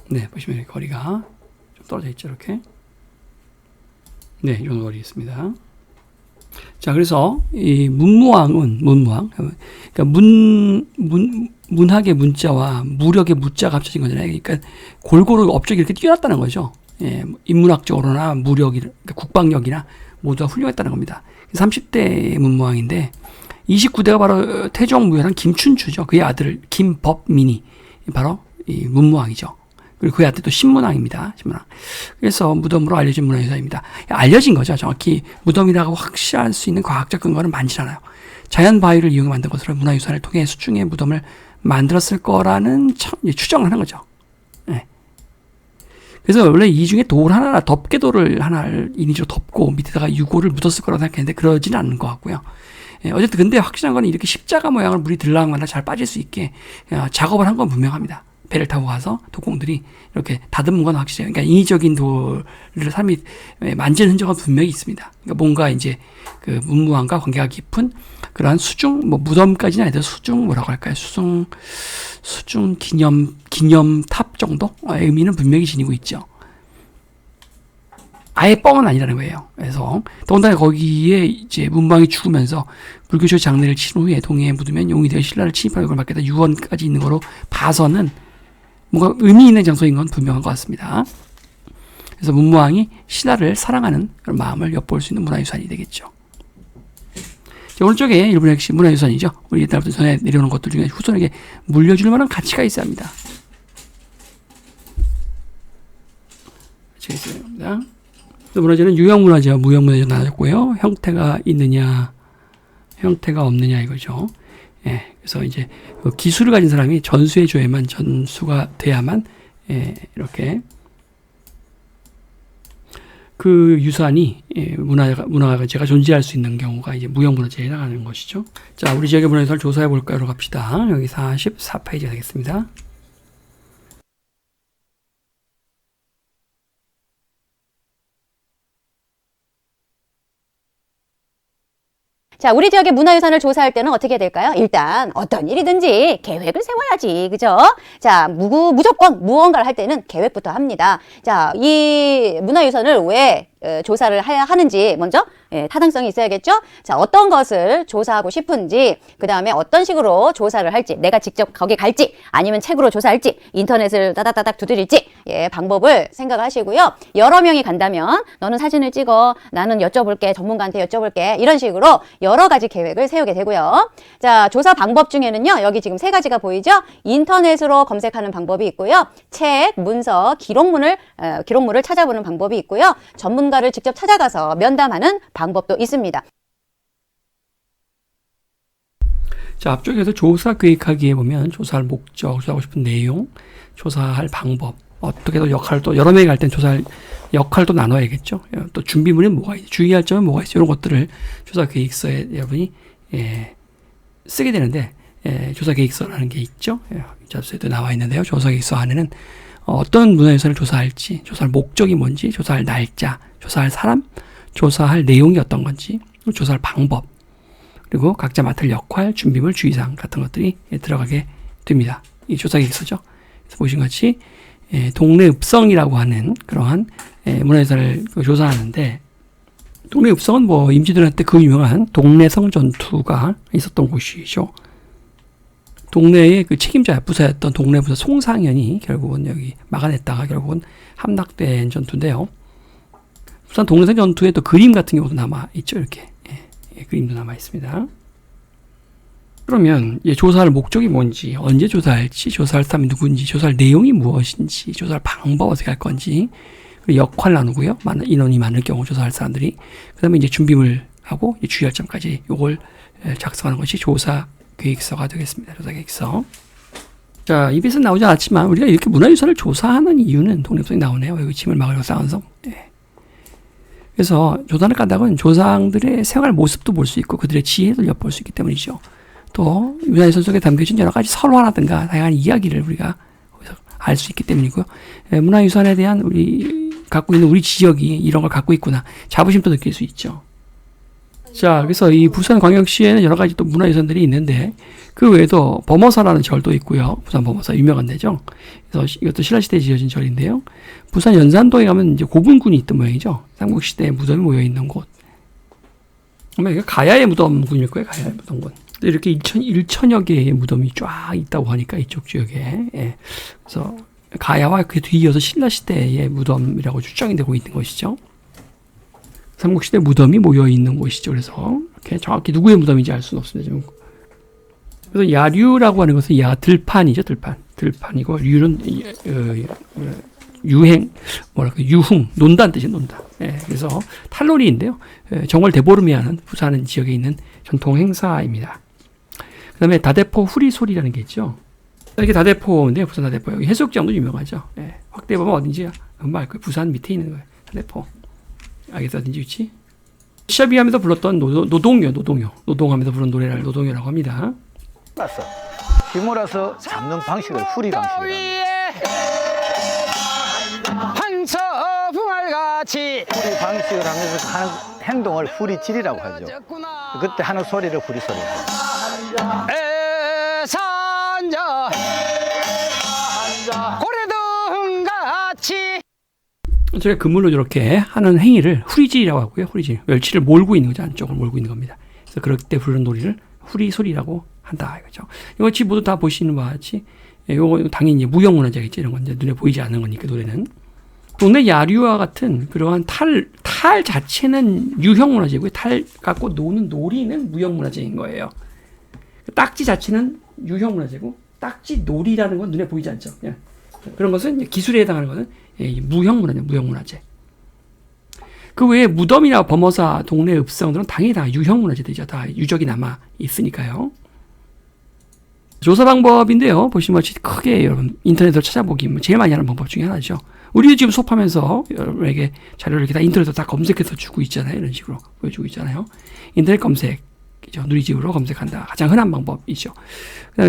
네, 보시면 거리가 좀 떨어져 있죠, 이렇게. 네, 이 정도 거리 있습니다. 자, 그래서 이 문무왕, 그러니까 문학의 문자와 무력의 무자가 합쳐진 거잖아요. 그러니까 골고루 업적이 이렇게 뛰어났다는 거죠. 인문학적으로나 그러니까 국방력이나 모두가 훌륭했다는 겁니다. 30대 문무왕인데 29대가 바로 태종무열한 김춘추죠. 그의 아들 김법민이 바로 이 문무왕이죠. 그리고 그의 아들 또 신문왕입니다. 신문왕. 그래서 무덤으로 알려진 문화유산입니다. 알려진 거죠. 정확히 무덤이라고 확실할 수 있는 과학적 근거는 많지 않아요. 자연 바위를 이용해 만든 것으로 문화유산을 통해 수중에 무덤을 만들었을 거라는 추정을 하는 거죠. 네. 그래서 원래 이 중에 덮개돌을 하나를 인위적으로 덮고 밑에다가 유골을 묻었을 거라고 생각했는데 그러지는 않는 것 같고요. 어쨌든 근데 확실한 건 이렇게 십자가 모양을 물이 들락날락 잘 빠질 수 있게 작업을 한 건 분명합니다. 배를 타고 가서 독공들이 이렇게 다듬은 건 확실해요. 그러니까 인위적인 돌을 사람이 만지는 흔적은 분명히 있습니다. 그러니까 뭔가 이제 그 문무왕과 관계가 깊은 그러한 수중, 뭐 무덤까지는 아니더라도 수중 뭐라고 할까요? 수중 기념탑 정도의 의미는 분명히 지니고 있죠. 아예 뻥은 아니라는 거예요. 그래서 더군다나 거기에 이제 문무왕이 죽으면서 불교쇼 장례를 치른 후에 동해에 묻으면 용이 되어 신라를 침입하고 그걸 받겠다 유언까지 있는 거로 봐서는 뭔가 의미 있는 장소인 건 분명한 것 같습니다. 그래서 문무왕이 신라를 사랑하는 그런 마음을 엿볼 수 있는 문화유산이 되겠죠. 자, 오른쪽에 일본의 역시 문화유산이죠. 우리 옛날부터 전해 내려오는 것들 중에 후손에게 물려줄 만한 가치가 있어야 합니다. 가치가 있어야 합니다. 또 문화재는 유형문화재와 무형문화재로 나눠졌고요. 형태가 있느냐, 형태가 없느냐 이거죠. 그래서 이제 기술을 가진 사람이 전수해 줘야만 전수가 돼야만 이렇게 그 유산이 문화가치가 존재할 수 있는 경우가 이제 무형문화재에 해당하는 것이죠. 자, 우리 지역의 문화유산을 조사해 볼까요? 갑시다. 여기 44페이지가 되겠습니다. 자, 우리 지역의 문화유산을 조사할 때는 어떻게 될까요? 일단 어떤 일이든지 계획을 세워야지, 그죠? 자, 무조건 무언가를 할 때는 계획부터 합니다. 자, 이 문화유산을 왜 조사를 하는지 먼저 타당성이 있어야겠죠? 자, 어떤 것을 조사하고 싶은지, 그 다음에 어떤 식으로 조사를 할지, 내가 직접 거기 갈지, 아니면 책으로 조사할지, 인터넷을 따닥따닥 두드릴지, 방법을 생각하시고요. 여러 명이 간다면, 너는 사진을 찍어, 나는 여쭤볼게, 전문가한테 여쭤볼게, 이런 식으로 여러 가지 계획을 세우게 되고요. 자, 조사 방법 중에는요, 여기 지금 3가지가 보이죠? 인터넷으로 검색하는 방법이 있고요. 책, 문서, 기록물을 찾아보는 방법이 있고요. 전문가를 직접 찾아가서 면담하는 방법도 있습니다. 자, 앞쪽에서 조사 계획하기에 보면 조사할 목적, 조사하고 싶은 내용, 조사할 방법, 어떻게 또 역할도 여러 명이 갈 땐 조사할 역할도 나눠야겠죠. 또 준비물은 뭐가 있지, 주의할 점은 뭐가 있지, 이런 것들을 조사 계획서에 여러분이 쓰게 되는데 조사 계획서라는 게 있죠. 접수에도 나와 있는데요. 조사 계획서 안에는 어떤 문화유산을 조사할지, 조사할 목적이 뭔지, 조사할 날짜, 조사할 사람, 조사할 내용이 어떤 건지, 조사할 방법, 그리고 각자 맡을 역할, 준비물, 주의사항 같은 것들이 들어가게 됩니다. 이 조사 계획서죠. 그래서 보신 같이 동네 읍성이라고 하는 그러한 문화유산을 조사하는데, 동네 읍성은 뭐 임진왜란 때 그 유명한 동래성 전투가 있었던 곳이죠. 동네의 그 책임자 부사였던 동네 부사 송상현이 결국은 여기 막아냈다가 결국은 함락된 전투인데요. 부산 동래산 전투에 또 그림 같은 경우도 남아 있죠. 이렇게 그림도 남아 있습니다. 그러면 조사할 목적이 뭔지, 언제 조사할지, 조사할 사람이 누군지, 조사할 내용이 무엇인지, 조사할 방법 어떻게 할 건지, 그리고 역할 나누고요. 인원이 많을 경우 조사할 사람들이, 그다음에 이제 준비물 하고 주의할 점까지 요걸 작성하는 것이 조사 계획서가 되겠습니다. 조사 계획서. 자, 입에서 나오지 않았지만 우리가 이렇게 문화유산을 조사하는 이유는 독립성이 나오네요. 여기 침을 막으려고 쌓은성. 그래서 조사를 간다고는 조상들의 생활 모습도 볼 수 있고 그들의 지혜를 엿볼 수 있기 때문이죠. 또 문화유산 속에 담겨진 여러 가지 설화라든가 다양한 이야기를 우리가 거기서 알 수 있기 때문이고요. 문화유산에 대한 우리 갖고 있는 우리 지역이 이런 걸 갖고 있구나 자부심도 느낄 수 있죠. 자, 그래서 이 부산광역시에는 여러 가지 또 문화유산들이 있는데 그 외에도 범어사라는 절도 있고요. 부산 범어사 유명한 데죠. 그래서 이것도 신라시대에 지어진 절인데요. 부산 연산도에 가면 이제 고분군이 있던 모양이죠. 삼국시대에 무덤이 모여 있는 곳. 아마 이게 가야의 무덤군일 거예요. 가야의 무덤군. 이렇게 1천여 개의 무덤이 쫙 있다고 하니까 이쪽 지역에. 그래서 가야와 그 뒤이어서 신라시대의 무덤이라고 추정이 되고 있는 것이죠. 삼국시대 무덤이 모여 있는 곳이죠. 그래서 이렇게 정확히 누구의 무덤인지 알 수는 없습니다. 지금. 그래서 야류라고 하는 것은 들판이죠. 들판이고 류는 유행, 유흥, 논다는 뜻이에요. 논다. 그래서 탈놀이인데요. 정월 대보름이 하는 부산 지역에 있는 전통 행사입니다. 그 다음에 다대포 후리소리라는 게 있죠. 이게 다대포인데요. 부산 다대포. 여기 해수욕장도 유명하죠. 확대해 보면 어딘지 금방 알 거예요. 부산 밑에 있는 거예요. 다대포. 알겠어? 어딘지 위치? 시합이하면서 불렀던 노동하면서 부른 노래를 노동요라고 합니다. 힘으로서 잡는 방식을 후리 방식이랍니다. 황처붕알같이 후리 방식을 하면서 하는 행동을 후리질이라고 하죠. 그때 하는 소리를 후리소리라고 하죠. 애산자 고래등같이 저희가 그물로 이렇게 하는 행위를 후리질이라고 하고요. 후리질. 멸치를 몰고 있는 거죠. 안쪽을 몰고 있는 겁니다. 그래서 그럴 때 부르는 노래를 후리소리라고 한다. 이거죠. 이거 집 모두 다 보시는 바와 같이, 이거 당연히 이제 무형문화재겠죠. 이런 건 이제 눈에 보이지 않는 거니까, 노래는. 동네 야류와 같은 그러한 탈 자체는 유형문화재고요. 탈 갖고 노는 놀이는 무형문화재인 거예요. 딱지 자체는 유형문화재고, 딱지 놀이라는 건 눈에 보이지 않죠. 그냥. 그런 것은 이제 기술에 해당하는 것은 무형문화재. 그 외에 무덤이나 범어사, 동네 읍성들은 당연히 다 유형문화재들이죠. 다 유적이 남아 있으니까요. 조사 방법인데요. 보시면 크게 여러분 인터넷으로 찾아보기 제일 많이 하는 방법 중에 하나죠. 우리도 지금 수업하면서 여러분에게 자료를 이렇게 다 인터넷으로 다 검색해서 주고 있잖아요. 이런 식으로 보여주고 있잖아요. 인터넷 검색이죠. 누리집으로 검색한다. 가장 흔한 방법이죠.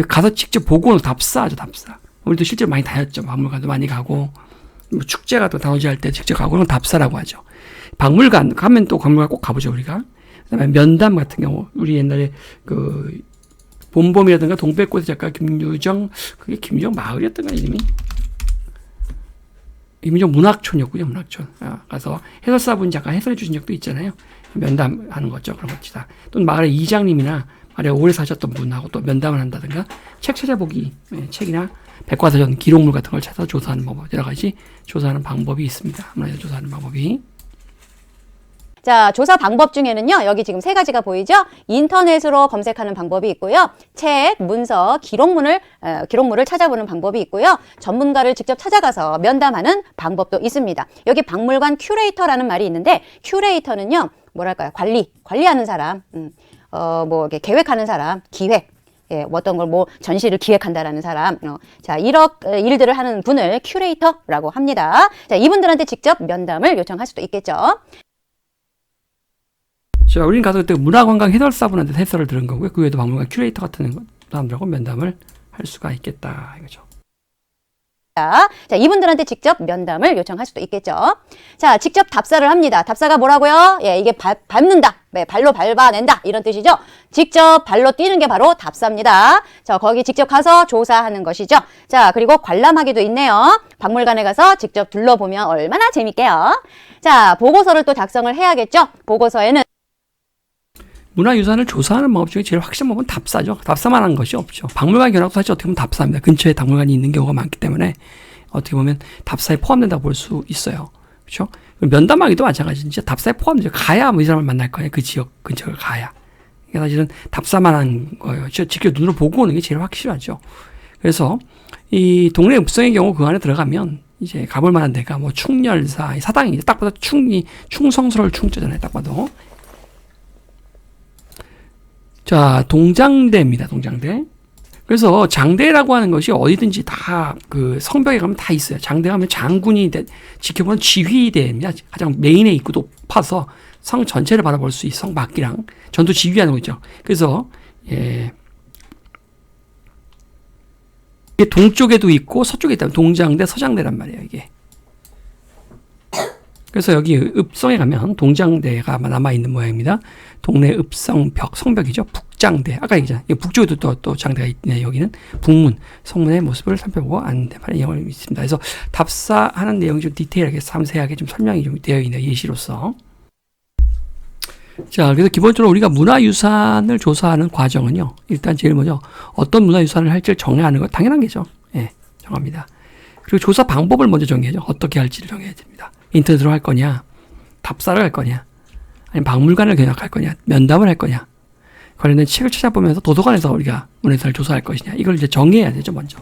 가서 직접 보고 답사하죠. 답사. 우리도 실제로 많이 다녔죠. 박물관도 많이 가고, 뭐 축제 같은 거 단오지할 때 직접 가고, 그런 답사라고 하죠. 박물관 가면 또 박물관 꼭 가보죠, 우리가. 그다음에 면담 같은 경우, 우리 옛날에 그 봄봄이라든가 동백꽃의 작가 김유정, 그게 김유정 마을이었던가 이름이? 김유정 문학촌이었고요, 문학촌. 가서 해설사분 잠깐 해설해 주신 적도 있잖아요. 면담하는 거죠, 그런 것이다. 또는 마을의 이장님이나 마을에 오래 사셨던 분하고 또 면담을 한다든가, 책 찾아보기, 책이나 백과사전 기록물 같은 걸 찾아서 조사하는 방법, 여러 가지 조사하는 방법이 있습니다. 문화유산 조사하는 방법이. 자, 조사 방법 중에는요, 여기 지금 세 가지가 보이죠? 인터넷으로 검색하는 방법이 있고요. 책, 문서, 기록물을 찾아보는 방법이 있고요. 전문가를 직접 찾아가서 면담하는 방법도 있습니다. 여기 박물관 큐레이터라는 말이 있는데, 큐레이터는요, 뭐랄까요, 관리하는 사람, 이렇게 계획하는 사람, 기획. 어떤 걸 전시를 기획한다라는 사람. 자, 이런 일들을 하는 분을 큐레이터라고 합니다. 자, 이분들한테 직접 면담을 요청할 수도 있겠죠. 자, 우리는 가서 그때 문화관광 해설사분한테 해설을 들은 거고요. 그 외에도 박물관 큐레이터 같은 사람들하고 면담을 할 수가 있겠다. 이거죠. 자, 이분들한테 직접 면담을 요청할 수도 있겠죠. 자, 직접 답사를 합니다. 답사가 뭐라고요? 이게 밟는다. 발로 밟아낸다. 이런 뜻이죠. 직접 발로 뛰는 게 바로 답사입니다. 자, 거기 직접 가서 조사하는 것이죠. 자, 그리고 관람하기도 있네요. 박물관에 가서 직접 둘러보면 얼마나 재밌게요. 자, 보고서를 또 작성을 해야겠죠. 보고서에는 문화유산을 조사하는 방법 중에 제일 확실한 방법은 답사죠. 답사만 한 것이 없죠. 박물관 견학도 사실 어떻게 보면 답사입니다. 근처에 박물관이 있는 경우가 많기 때문에 어떻게 보면 답사에 포함된다고 볼 수 있어요. 그렇죠? 면담하기도 마찬가지. 진짜 답사에 포함되죠. 가야 뭐 이 사람을 만날 거냐. 그 지역 근처를 가야. 이게 사실은 답사만 한 거예요. 직접 눈으로 보고 오는 게 제일 확실하죠. 그래서 이 동네 읍성의 경우 그 안에 들어가면 이제 가볼 만한 데가 뭐 충렬사, 사당이 딱 봐도 충성스러울 충자잖아요. 딱 봐도. 자, 동장대입니다. 동장대. 그래서 장대라고 하는 것이 어디든지 다 그 성벽에 가면 다 있어요. 장대 가면 장군이 지켜보는 지휘대입니다. 가장 메인의 입구도 파서 성 전체를 바라볼 수 있어. 성 막기랑 전투 지휘하는 거죠. 그래서 예. 이게 동쪽에도 있고 서쪽에 있다면 동장대, 서장대란 말이에요. 이게. 그래서 여기 읍성에 가면 동장대가 남아 있는 모양입니다. 동네 읍성벽, 성벽이죠. 북장대. 아까 얘기했잖아요. 북쪽에도 또 장대가 있네. 여기는 북문, 성문의 모습을 살펴보고 안내하는 내용이 있습니다. 그래서 답사하는 내용이 좀 디테일하게, 섬세하게 좀 설명이 좀 되어 있네요. 예시로서. 자, 그래서 기본적으로 우리가 문화유산을 조사하는 과정은요. 일단 제일 먼저 어떤 문화유산을 할지를 정해하는 것 당연한 게죠. 예, 정합니다. 그리고 조사 방법을 먼저 정해야죠. 어떻게 할지를 정해야 됩니다. 인터넷으로 할 거냐, 답사를 할 거냐, 아니면 박물관을 견학할 거냐, 면담을 할 거냐, 관련된 책을 찾아보면서 도서관에서 우리가 문화유산을 조사할 것이냐, 이걸 이제 정해야 되죠, 먼저.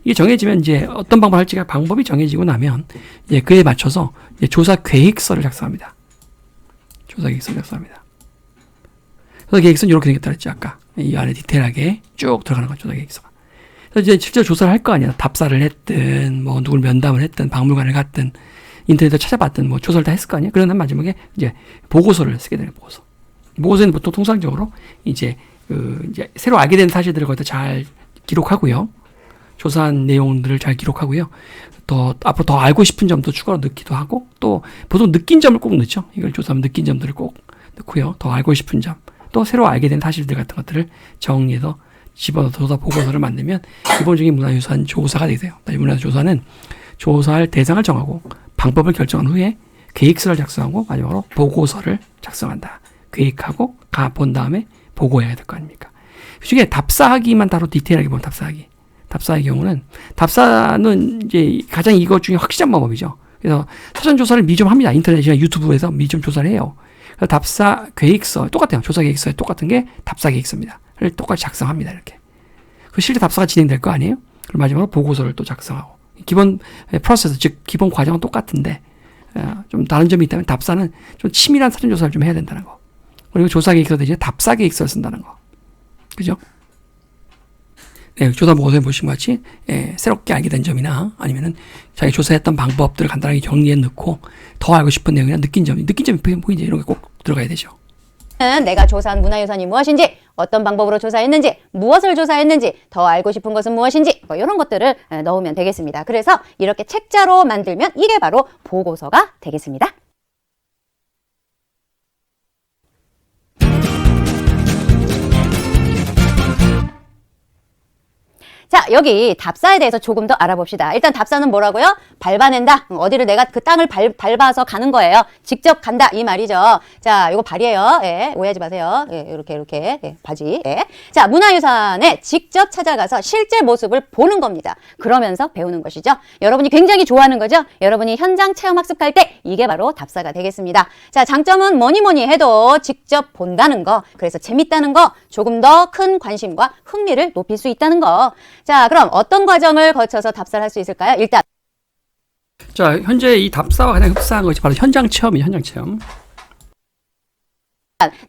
이게 정해지면 이제 어떤 방법을 할지가 방법이 정해지고 나면 이제 그에 맞춰서 이제 조사 계획서를 작성합니다. 조사 계획서를 작성합니다. 조사 계획서는 이렇게 생겼다 그랬죠, 아까. 이 안에 디테일하게 쭉 들어가는 거죠, 조사 계획서가. 그래서 이제 실제로 조사를 할 거 아니야. 답사를 했든, 뭐, 누굴 면담을 했든, 박물관을 갔든, 인터넷에 찾아봤든, 뭐, 조사를 다 했을 거 아니야. 그러면 마지막에 이제 보고서를 쓰게 되는 보고서. 보고서는 보통 통상적으로 이제 새로 알게 된 사실들을 거기다 잘 기록하고요. 조사한 내용들을 잘 기록하고요. 또 앞으로 더 알고 싶은 점도 추가로 넣기도 하고, 또 보통 느낀 점을 꼭 넣죠. 이걸 조사하면 느낀 점들을 꼭 넣고요. 더 알고 싶은 점, 또 새로 알게 된 사실들 같은 것들을 정리해서 집어넣어서 보고서를 만들면 기본적인 문화유산 조사가 되게 돼요. 이 문화유산 조사는 조사할 대상을 정하고 방법을 결정한 후에 계획서를 작성하고 마지막으로 보고서를 작성한다. 계획하고 본 다음에 보고해야 될 거 아닙니까? 그중에 답사하기만 따로 디테일하게 보면 답사하기. 답사의 경우는 답사는 이제 가장 이것 중에 확실한 방법이죠. 그래서 사전 조사를 미좀 합니다. 인터넷이나 유튜브에서 미좀 조사를 해요. 그래서 답사 계획서 똑같아요. 조사 계획서에 똑같은 게 답사 계획서입니다. 를 똑같이 작성합니다. 이렇게. 그 실제 답사가 진행될 거 아니에요? 그리고 마지막으로 보고서를 또 작성하고. 기본 프로세스, 즉 기본 과정은 똑같은데 좀 다른 점이 있다면 답사는 좀 치밀한 사전 조사를 좀 해야 된다는 거. 그리고 조사 계획서 대신에 답사 계획서를 쓴다는 거. 그죠? 네, 조사 보고서에 보신 것 같이 새롭게 알게 된 점이나 아니면은 자기 조사했던 방법들을 간단하게 정리해 넣고 더 알고 싶은 내용이나 느낀 점이 보이지 이런 게 꼭 들어가야 되죠. 내가 조사한 문화유산이 무엇인지, 어떤 방법으로 조사했는지, 무엇을 조사했는지, 더 알고 싶은 것은 무엇인지, 뭐 이런 것들을 넣으면 되겠습니다. 그래서 이렇게 책자로 만들면 이게 바로 보고서가 되겠습니다. 자, 여기 답사에 대해서 조금 더 알아봅시다. 일단 답사는 뭐라고요? 밟아낸다. 어디를 내가 그 땅을 밟아서 가는 거예요. 직접 간다 이 말이죠. 자, 이거 발이에요. 예, 오해하지 마세요. 예, 이렇게 예, 바지. 예. 자, 문화유산에 직접 찾아가서 실제 모습을 보는 겁니다. 그러면서 배우는 것이죠. 여러분이 굉장히 좋아하는 거죠. 여러분이 현장 체험 학습할 때 이게 바로 답사가 되겠습니다. 자, 장점은 뭐니 해도 직접 본다는 거. 그래서 재밌다는 거. 조금 더 큰 관심과 흥미를 높일 수 있다는 거. 자, 그럼 어떤 과정을 거쳐서 답사를 할 수 있을까요? 일단 자, 현재 이 답사와 가장 흡사한 것이 바로 현장 체험이에요. 현장 체험.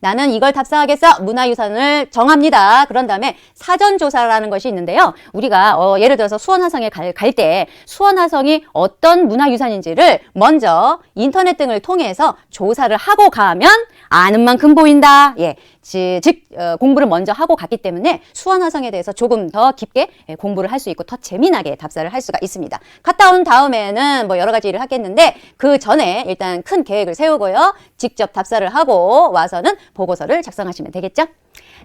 나는 이걸 답사하겠어. 문화유산을 정합니다. 그런 다음에 사전조사라는 것이 있는데요. 우리가 예를 들어서 수원화성에 갈 때 수원화성이 어떤 문화유산인지를 먼저 인터넷 등을 통해서 조사를 하고 가면 아는 만큼 보인다. 예, 즉 공부를 먼저 하고 갔기 때문에 수원화성에 대해서 조금 더 깊게 공부를 할 수 있고 더 재미나게 답사를 할 수가 있습니다. 갔다 온 다음에는 뭐 여러 가지 일을 하겠는데 그 전에 일단 큰 계획을 세우고요. 직접 답사를 하고 와서는 보고서를 작성하시면 되겠죠.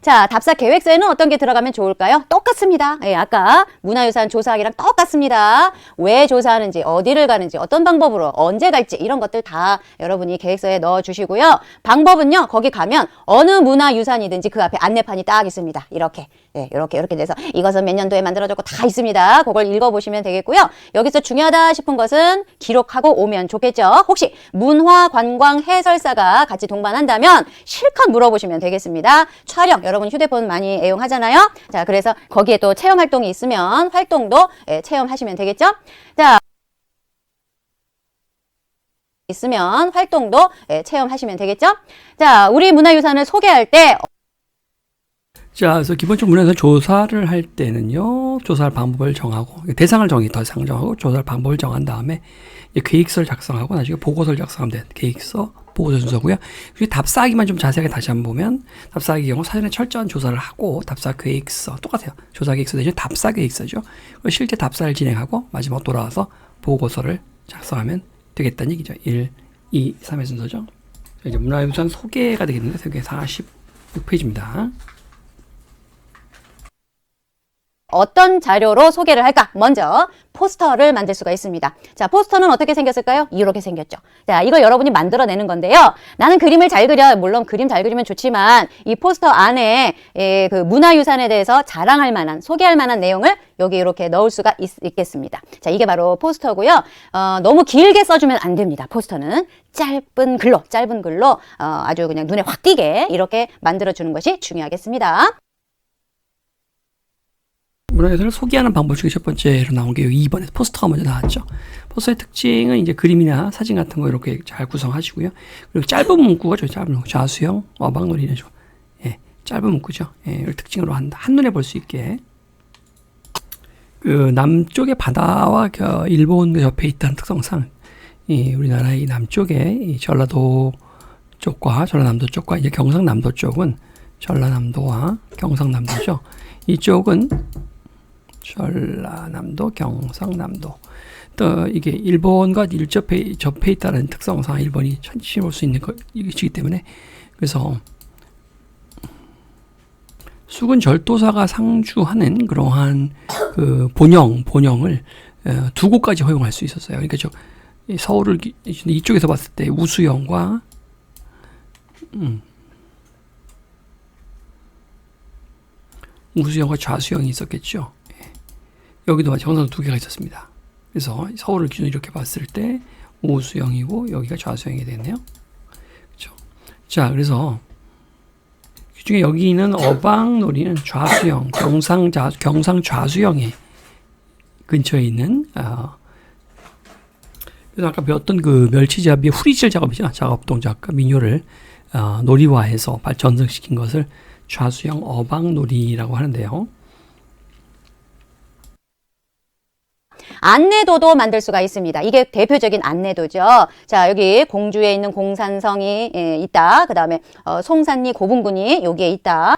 자, 답사 계획서에는 어떤 게 들어가면 좋을까요? 똑같습니다. 예, 아까 문화유산 조사하기랑 똑같습니다. 왜 조사하는지, 어디를 가는지, 어떤 방법으로, 언제 갈지 이런 것들 다 여러분이 계획서에 넣어주시고요. 방법은요, 거기 가면 어느 문화유산이든지 그 앞에 안내판이 딱 있습니다. 이렇게. 예, 이렇게 돼서 이것은 몇 년도에 만들어졌고 다 있습니다. 그걸 읽어보시면 되겠고요. 여기서 중요하다 싶은 것은 기록하고 오면 좋겠죠. 혹시 문화, 관광, 해설사가 같이 동반한다면 실컷 물어보시면 되겠습니다. 촬영, 여러분 휴대폰 많이 애용하잖아요. 자, 그래서 거기에 또 체험 활동이 있으면 활동도 체험하시면 되겠죠. 자, 있으면 활동도 체험하시면 되겠죠. 자, 우리 문화유산을 소개할 때 자, 그래서 기본적으로 문화유산 조사를 할 때는요, 조사할 방법을 정하고, 대상을 정하고, 조사할 방법을 정한 다음에, 이제 계획서를 작성하고, 나중에 보고서를 작성하면 돼. 계획서, 보고서 순서고요. 그리고 답사하기만 좀 자세하게 다시 한번 보면, 답사하기 경우 사전에 철저한 조사를 하고, 답사 계획서, 똑같아요. 조사 계획서 대신 답사 계획서죠. 그리고 실제 답사를 진행하고, 마지막 돌아와서 보고서를 작성하면 되겠다는 얘기죠. 1, 2, 3의 순서죠. 이제 문화유산 소개가 되겠는데, 소개 46페이지입니다. 어떤 자료로 소개를 할까? 먼저 포스터를 만들 수가 있습니다. 자, 포스터는 어떻게 생겼을까요? 이렇게 생겼죠. 자, 이걸 여러분이 만들어내는 건데요. 나는 그림을 잘 그려. 물론 그림 잘 그리면 좋지만 이 포스터 안에 그 문화유산에 대해서 자랑할 만한, 소개할 만한 내용을 여기 이렇게 넣을 수가 있겠습니다. 자, 이게 바로 포스터고요. 너무 길게 써주면 안 됩니다. 포스터는 짧은 글로 아주 그냥 눈에 확 띄게 이렇게 만들어주는 것이 중요하겠습니다. 문화유산을 소개하는 방법 중에 첫 번째로 나온 게 2번에 포스터가 먼저 나왔죠. 포스터의 특징은 이제 그림이나 사진 같은 거 이렇게 잘 구성하시고요. 그리고 짧은 문구가 죠. 짧은 문구. 좌수형, 어방놀이는 좀, 예, 짧은 문구죠. 예, 이걸 특징으로 한눈에 볼 수 있게. 그 남쪽의 바다와 일본 옆에 있다는 특성상, 우리나라의 남쪽에 이 전라도 쪽과 전라남도 쪽과 이제 경상남도 쪽은 전라남도와 경상남도죠. 이쪽은 전라남도, 경상남도. 또 이게 일본과 접해 있다는 특성상 일본이 천천히 볼 수 있는 것이기 때문에 그래서 수군 절도사가 상주하는 그러한 그 본영을 두 곳까지 허용할 수 있었어요. 그러니까 서울을 이쪽에서 봤을 때 우수영과 우수영과 좌수영이 있었겠죠. 여기도 경상도 두 개가 있었습니다. 그래서 서울을 기준으로 이렇게 봤을 때 우수영이고 여기가 좌수영이 되겠네요. 그렇죠. 자, 그래서 그중에 여기 있는 어방놀이는 좌수영, 경상 좌수영의 근처에 있는 그래서 아까 배웠던 그 멸치잡이의 후리질 작업이죠. 작업 동작과 민요를 놀이화해서 전승시킨 것을 좌수영 어방놀이라고 하는데요. 안내도도 만들 수가 있습니다. 이게 대표적인 안내도죠. 자, 여기 공주에 있는 공산성이 있다. 그 다음에 송산리 고분군이 여기에 있다.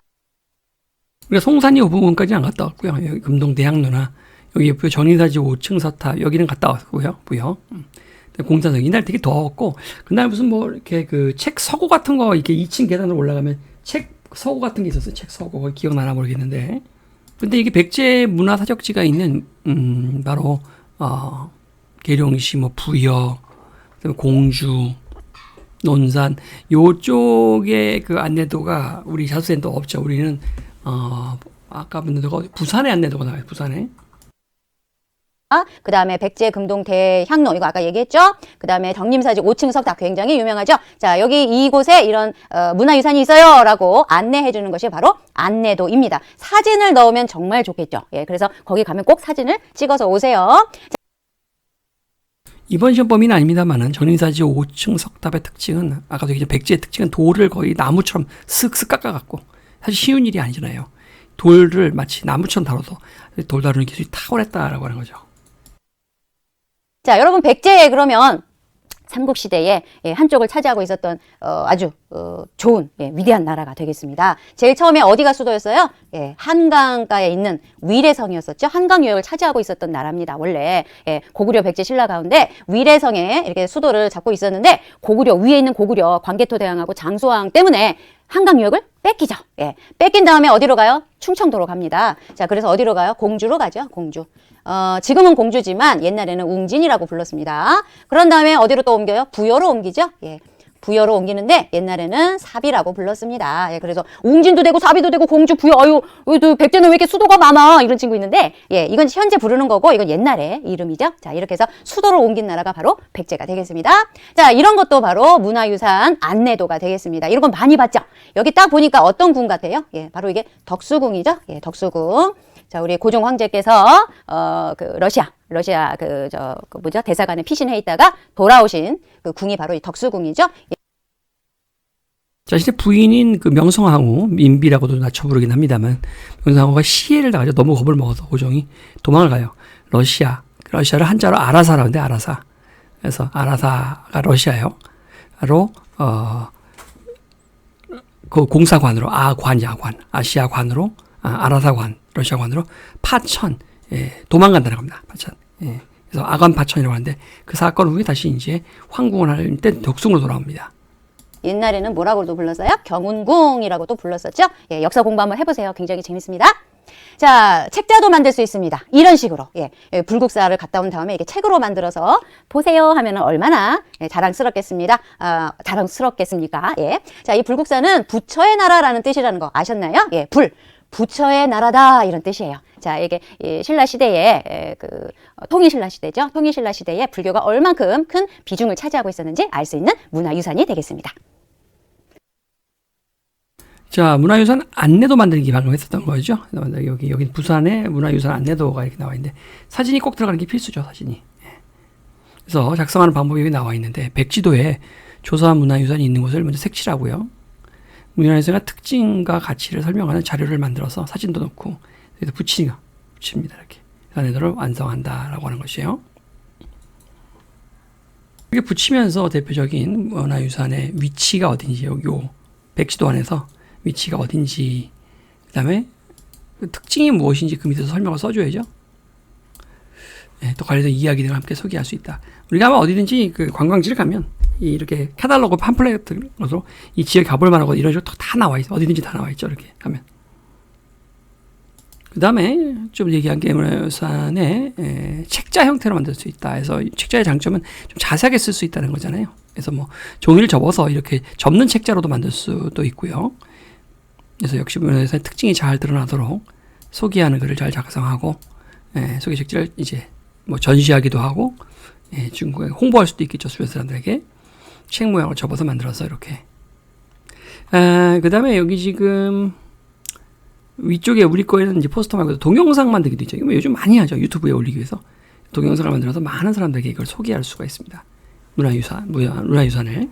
우리가 송산리 고분군까지는 안 갔다 왔고요. 여기 금동대학로나 여기 전인사지 5층 서탑 여기는 갔다 왔고요. 공산성 이날 되게 더웠고 그날 무슨 뭐 이렇게 그 책 서고 같은 거 이렇게 2층 계단으로 올라가면 책 서고 같은 게 있었어요. 책 서고 기억나나 모르겠는데. 근데 이게 백제 문화사적지가 있는 바로 계룡시, 부여, 그다음에 공주, 논산 요쪽의 그 안내도가 우리 자수센터 없죠. 우리는 아까 분들도 부산의 안내도가 나와요. 부산에. 그 다음에 백제 금동 대향로 이거 아까 얘기했죠. 그 다음에 덕림사지 5층 석탑 굉장히 유명하죠. 자, 여기 이곳에 이런 문화유산이 있어요 라고 안내해 주는 것이 바로 안내도입니다. 사진을 넣으면 정말 좋겠죠. 예, 그래서 거기 가면 꼭 사진을 찍어서 오세요. 이번 시험 범위는 아닙니다만은 전인사지 5층 석탑의 특징은 아까도 얘기했죠. 백제의 특징은 돌을 거의 나무처럼 슥슥 깎아갖고 사실 쉬운 일이 아니잖아요. 돌을 마치 나무처럼 다뤄서 돌 다루는 기술이 탁월했다라고 하는 거죠. 자, 여러분 백제 그러면 삼국시대에 한쪽을 차지하고 있었던 아주 좋은 위대한 나라가 되겠습니다. 제일 처음에 어디가 수도였어요? 한강가에 있는 위례성이었었죠. 한강 유역을 차지하고 있었던 나라입니다. 원래 고구려 백제 신라 가운데 위례성에 이렇게 수도를 잡고 있었는데 고구려 위에 있는 고구려 광개토 대왕하고 장수왕 때문에 한강 유역을 뺏기죠. 예. 뺏긴 다음에 어디로 가요? 충청도로 갑니다. 자, 그래서 어디로 가요? 공주로 가죠. 공주. 지금은 공주지만 옛날에는 웅진이라고 불렀습니다. 그런 다음에 어디로 또 옮겨요? 부여로 옮기죠. 예. 부여로 옮기는데 옛날에는 사비라고 불렀습니다. 예, 그래서 웅진도 되고 사비도 되고 공주, 부여, 아유, 백제는 왜 이렇게 수도가 많아? 이런 친구 있는데, 예, 이건 현재 부르는 거고, 이건 옛날의 이름이죠. 자, 이렇게 해서 수도를 옮긴 나라가 바로 백제가 되겠습니다. 자, 이런 것도 바로 문화유산 안내도가 되겠습니다. 이런 건 많이 봤죠? 여기 딱 보니까 어떤 궁 같아요? 예, 바로 이게 덕수궁이죠. 예, 덕수궁. 자, 우리 고종 황제께서, 러시아 대사관에 피신해 있다가 돌아오신 그 궁이 바로 이 덕수궁이죠. 자신의 부인인 그 명성황후, 민비라고도 낮춰 부르긴 합니다만, 명성황후가 시해를 당하죠. 너무 겁을 먹어서 고종이 도망을 가요. 러시아를 한자로 아라사라고 하는데, 아라사. 그래서 아라사가 러시아요. 바로, 그 공사관으로, 아시아관으로, 아라사관, 러시아관으로 파천, 예, 도망간다는 겁니다. 파천. 예. 그래서 아관 파천이라고 하는데, 그 사건 후에 다시 이제 황궁을 할 때 덕숭으로 돌아옵니다. 옛날에는 뭐라고도 불렀어요? 경운궁이라고도 불렀었죠? 예, 역사 공부 한번 해보세요. 굉장히 재밌습니다. 자, 책자도 만들 수 있습니다. 이런 식으로. 예, 불국사를 갔다 온 다음에 이게 책으로 만들어서 보세요 하면 얼마나 자랑스럽겠습니까? 예. 자, 이 불국사는 부처의 나라라는 뜻이라는 거 아셨나요? 예, 부처의 나라다 이런 뜻이에요. 자, 이게 신라 시대에 통일신라 시대죠. 통일신라 시대에 불교가 얼만큼 큰 비중을 차지하고 있었는지 알 수 있는 문화유산이 되겠습니다. 자, 문화유산 안내도 만들기 방금 했었던 거죠. 여기 부산에 문화유산 안내도가 이렇게 나와 있는데 사진이 꼭 들어가는 게 필수죠, 사진이. 그래서 작성하는 방법이 여기 나와 있는데 백지도에 조사한 문화유산이 있는 곳을 먼저 색칠하고요. 문화유산의 특징과 가치를 설명하는 자료를 만들어서 사진도 넣고 여기다 붙입니다. 이렇게 안내도를 완성한다라고 하는 것이에요. 이게 붙이면서 대표적인 문화유산의 위치가 어딘지 요 백지도 안에서 위치가 어딘지 그다음에 그 특징이 무엇인지 그 밑에서 설명을 써줘야죠. 네, 또 관련된 이야기들과 함께 소개할 수 있다. 우리가 아마 어디든지 그 관광지를 가면 이렇게 카탈로그 팜플렛 같은 것으로 이 지역에 가볼 만한 것 이런 식으로 다 나와 있어. 어디든지 다 나와 있죠. 이렇게 가면. 그 다음에 좀 얘기한 게 문화유산의 책자 형태로 만들 수 있다. 그래서 책자의 장점은 좀 자세하게 쓸 수 있다는 거잖아요. 그래서 뭐 종이를 접어서 이렇게 접는 책자로도 만들 수도 있고요. 그래서 역시 문화유산의 특징이 잘 드러나도록 소개하는 글을 잘 작성하고 소개 책자를 이제 뭐 전시하기도 하고 중국에 홍보할 수도 있겠죠. 주변 사람들에게 책 모양을 접어서 만들어서 이렇게. 그 다음에 여기 지금 위쪽에 우리 거에는 이제 포스터 말고 동영상 만들기도 있죠. 이거 요즘 많이 하죠. 유튜브에 올리기 위해서 동영상을 만들어서 많은 사람들에게 이걸 소개할 수가 있습니다. 문화유산을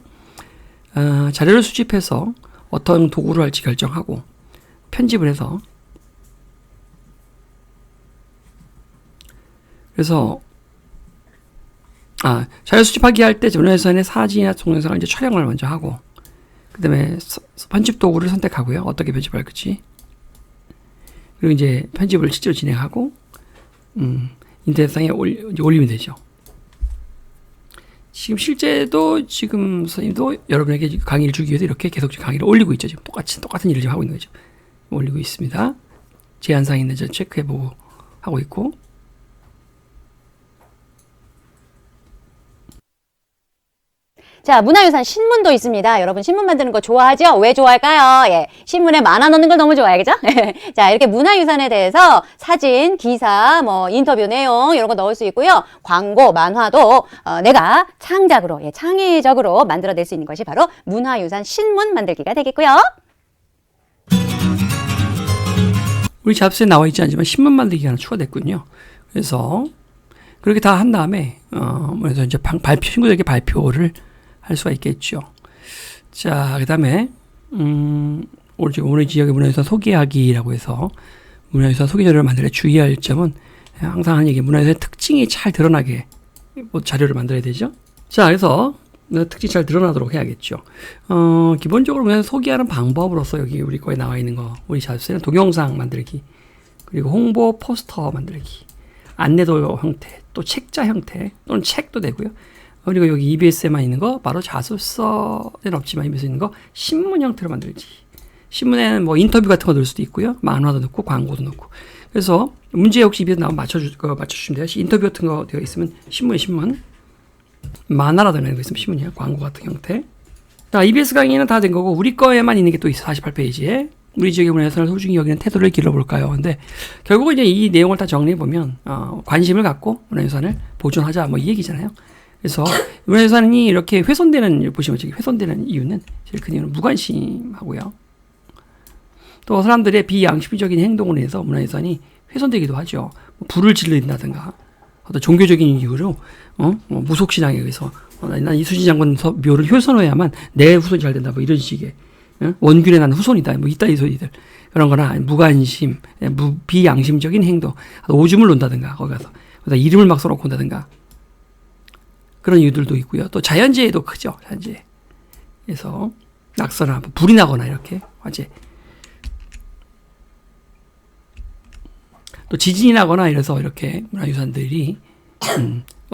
자료를 수집해서 어떤 도구를 할지 결정하고 편집을 해서 그래서 자료 수집하기 할 때 문화유산의 사진이나 동영상을 이제 촬영을 먼저 하고 그 다음에 편집 도구를 선택하고요. 어떻게 편집할 건지 그리고 이제 편집을 실제로 진행하고 인터넷상에 올리면 되죠. 지금 실제도 지금 선생님도 여러분에게 강의를 주기 위해서 이렇게 계속 강의를 올리고 있죠. 지금 똑같은 일을 지금 하고 있는 거죠. 올리고 있습니다. 제한사항 있는지 체크해보고 하고 있고. 자, 문화유산 신문도 있습니다. 여러분 신문 만드는 거 좋아하죠? 왜 좋아할까요? 예, 신문에 만화 넣는 걸 너무 좋아해, 그죠? 자, 이렇게 문화유산에 대해서 사진, 기사, 뭐 인터뷰 내용 이런 거 넣을 수 있고요. 광고, 만화도 내가 창의적으로 만들어낼 수 있는 것이 바로 문화유산 신문 만들기가 되겠고요. 우리 잡스에 나와 있지 않지만 신문 만들기가 하나 추가됐군요. 그래서 그렇게 다 한 다음에 그래서 이제 친구들에게 발표를 할 수가 있겠죠. 자, 그 다음에 오늘 지역의 문화유산 소개하기라고 해서 문화유산 소개 자료를 만들 때 주의할 점은 항상 하는 얘기 문화유산의 특징이 잘 드러나게 자료를 만들어야 되죠. 자, 그래서 특징이 잘 드러나도록 해야겠죠. 기본적으로 문화유산 소개하는 방법으로서 여기 우리 거에 나와 있는 거 우리 자료는 동영상 만들기 그리고 홍보 포스터 만들기 안내도 형태 또 책자 형태 또는 책도 되고요. 그리고 여기 EBS에만 있는 거 바로 자습서는 없지만 EBS에 있는 거 신문 형태로 만들지 신문에는 뭐 인터뷰 같은 거 넣을 수도 있고요. 만화도 넣고 광고도 넣고. 그래서 문제 혹시 입에서 나오면 맞춰주시면 돼요. 인터뷰 같은 거 되어 있으면 신문. 만화라도 되는 거 있으면 신문이야. 광고 같은 형태. 자, EBS 강의는 다 된 거고 우리 거에만 있는 게 또 있어. 48페이지에. 우리 지역의 문화유산을 소중히 여기는 태도를 길러볼까요? 근데 결국은 이제 이 내용을 다 정리해보면 관심을 갖고 문화유산을 보존하자 뭐 이 얘기잖아요. 그래서 문화유산이 이렇게 훼손되는 보시면 저기 훼손되는 이유는 제일 큰 이유는 무관심하고요. 또 사람들의 비양심적인 행동으로 인해서 문화유산이 훼손되기도 하죠. 불을 질른다든가 어떤 종교적인 이유로 무속신앙에 의해서 난 이순신 장군 묘를 훼손해야만 내 후손이 잘 된다 뭐 이런 식의 원균에 난 후손이다 뭐 이따위 소리들 그런 거나 무관심 비양심적인 행동 오줌을 논다든가 거기 가서 이름을 막 써놓고 온다든가 그런 이유들도 있고요. 또 자연재해도 크죠. 자연재해. 그래서 낙서나 불이 나거나 이렇게 화재 또 지진이 나거나 이래서 이렇게 문화유산들이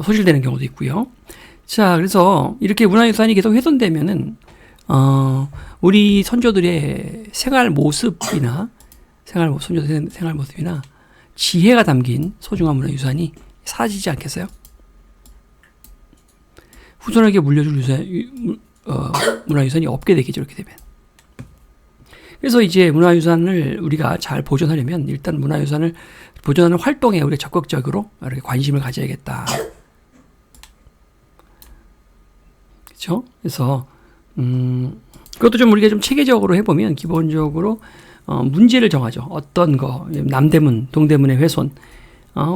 소실되는 경우도 있고요. 자, 그래서 이렇게 문화유산이 계속 훼손되면은 우리 선조들의 생활 모습이나 선조들의 생활 모습이나 지혜가 담긴 소중한 문화유산이 사라지지 않겠어요? 후손에게 물려줄 문화유산이 없게 되겠죠. 이렇게 되면. 그래서 이제 문화유산을 우리가 잘 보존하려면 일단 문화유산을 보존하는 활동에 우리가 적극적으로 이렇게 관심을 가져야겠다. 그렇죠? 그래서 그것도 좀 우리가 좀 체계적으로 해보면 기본적으로 문제를 정하죠. 어떤 거 남대문, 동대문의 훼손,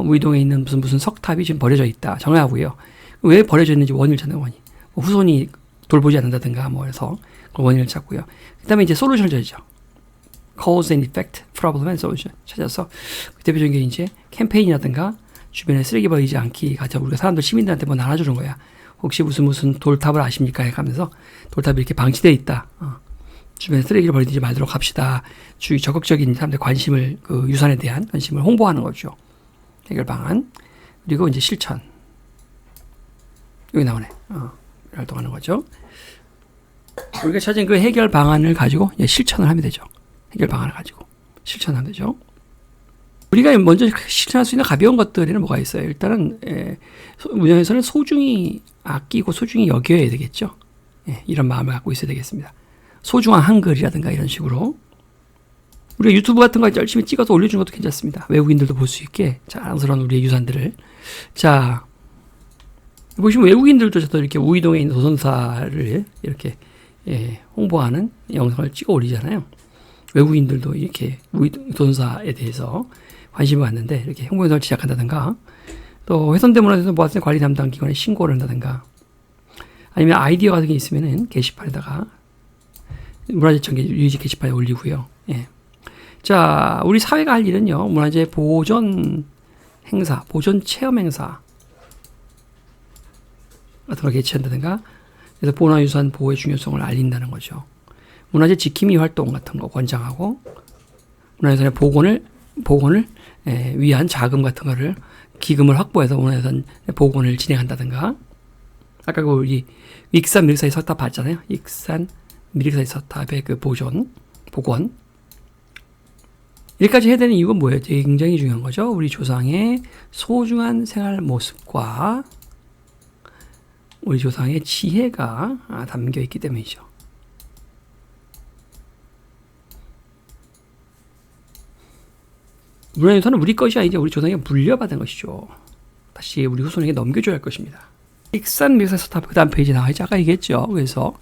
우이동에 있는 무슨 석탑이 지금 버려져 있다 정하고요. 왜 버려져 있는지 원인을 찾는 원인. 후손이 돌보지 않는다든가 뭐 해서 그 원인을 찾고요. 그다음에 이제 솔루션을 찾죠. cause and effect, problem and solution 찾아서 그 대표적인 게 이제 캠페인이라든가 주변에 쓰레기 버리지 않기 같은 우리가 사람들 시민들한테 뭐 나눠주는 거야. 혹시 무슨 돌탑을 아십니까? 해가면서 돌탑이 이렇게 방치되어 있다. 주변에 쓰레기를 버리지 말도록 합시다. 적극적인 사람들의 관심을 그 유산에 대한 관심을 홍보하는 거죠. 해결 방안 그리고 이제 실천 여기 나오네. 활동하는 거죠. 우리가 찾은 그 해결 방안을 가지고 실천을 하면 되죠. 해결 방안을 가지고 실천하면 되죠. 우리가 먼저 실천할 수 있는 가벼운 것들에는 뭐가 있어요? 일단은 문화유산을 소중히 아끼고 소중히 여겨야 되겠죠. 이런 마음을 갖고 있어야 되겠습니다. 소중한 한글이라든가 이런 식으로 우리가 유튜브 같은 거 열심히 찍어서 올려주는 것도 괜찮습니다. 외국인들도 볼 수 있게 자랑스러운 우리의 유산들을. 자, 보시면 외국인들도 저도 이렇게 우이동에 있는 도선사를 이렇게 홍보하는 영상을 찍어 올리잖아요. 외국인들도 이렇게 도선사에 대해서 관심을 갖는데 이렇게 홍보 영상을 제작한다든가 또 훼손된 문화에서 모아서 관리 담당 기관에 신고를 한다든가 아니면 아이디어 같은 게 있으면은 게시판에다가 문화재청 유지 게시판에 올리고요. 예. 자, 우리 사회가 할 일은요, 문화재 보존 행사, 보존 체험 행사 같은 걸 개최한다든가, 그래서 문화유산 보호의 중요성을 알린다는 거죠. 문화재 지킴이 활동 같은 거 권장하고, 문화유산의 복원을 위한 자금 같은 거를 기금을 확보해서 문화유산 복원을 진행한다든가, 아까 그 우리 익산 미륵사의 석탑 봤잖아요. 익산 미륵사의 석탑의 그 복원. 여기까지 해야 되는 이유가 뭐예요? 굉장히 중요한 거죠. 우리 조상의 소중한 생활 모습과 우리 조상의 지혜가 담겨 있기 때문이죠. 문화유산은 우리 것이 아니죠. 우리 조상에게 물려받은 것이죠. 다시 우리 후손에게 넘겨줘야 할 것입니다. 익산 미륵사의 석탑 그 다음 페이지에 나와있죠. 아까 얘기했죠. 그래서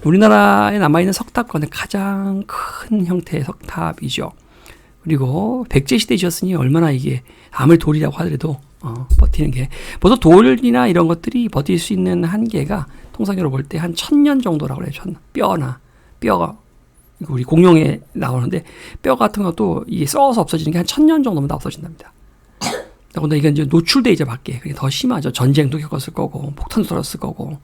우리나라에 남아있는 석탑 가운데 가장 큰 형태의 석탑이죠. 그리고 백제시대에 지었으니 얼마나 이게 아무리 돌이라고 하더라도 버티는 게 보통 돌이나 이런 것들이 버틸 수 있는 한계가 통상적으로 볼 때 한 1000년 정도라고 그래요. 뼈가 우리 공룡에 나오는데 뼈 같은 것도 이게 썩어서 없어지는 게 한 1000년 정도면 다 없어진답니다. 근데 이건 이제 노출돼 이제 밖에 그게 더 심하죠. 전쟁도 겪었을 거고 폭탄도 들었을 거고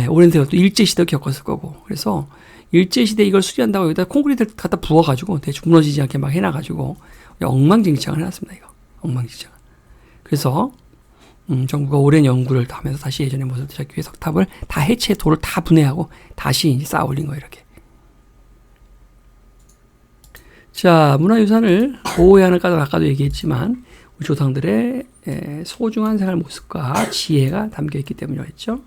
오랜 세월 또 일제시대도 겪었을 거고 그래서 일제시대 이걸 수리한다고 여기다 콘크리트를 갖다 부어가지고 대충 무너지지 않게 막 해놔가지고 엉망진창을 해놨습니다. 이거 엉망진창. 그래서 정부가 오랜 연구를 하면서 다시 예전의 모습을 되찾기 위해 석탑을 다 해체, 돌을 다 분해하고 다시 이제 쌓아 올린 거예요. 이렇게. 자, 문화유산을 보호해야 하는 까닭 아까도 얘기했지만 우리 조상들의 소중한 생활 모습과 지혜가 담겨 있기 때문이라고 했죠.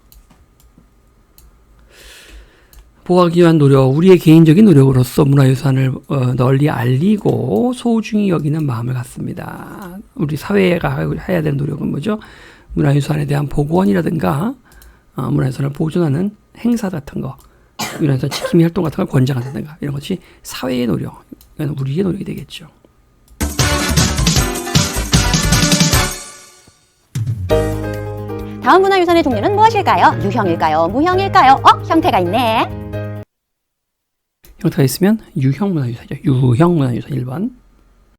보호하기 위한 노력, 우리의 개인적인 노력으로서 문화유산을 널리 알리고 소중히 여기는 마음을 갖습니다. 우리 사회가 해야 되는 노력은 뭐죠? 문화유산에 대한 복원이라든가 문화유산을 보존하는 행사 같은 거, 문화유산 지킴이 활동 같은 걸 권장한다든가 이런 것이 사회의 노력, 이건 우리의 노력이 되겠죠. 다음 문화유산의 종류는 무엇일까요? 유형일까요? 무형일까요? 형태가 있네. 형태가 있으면 유형 문화유산이죠. 유형 문화유산 1번.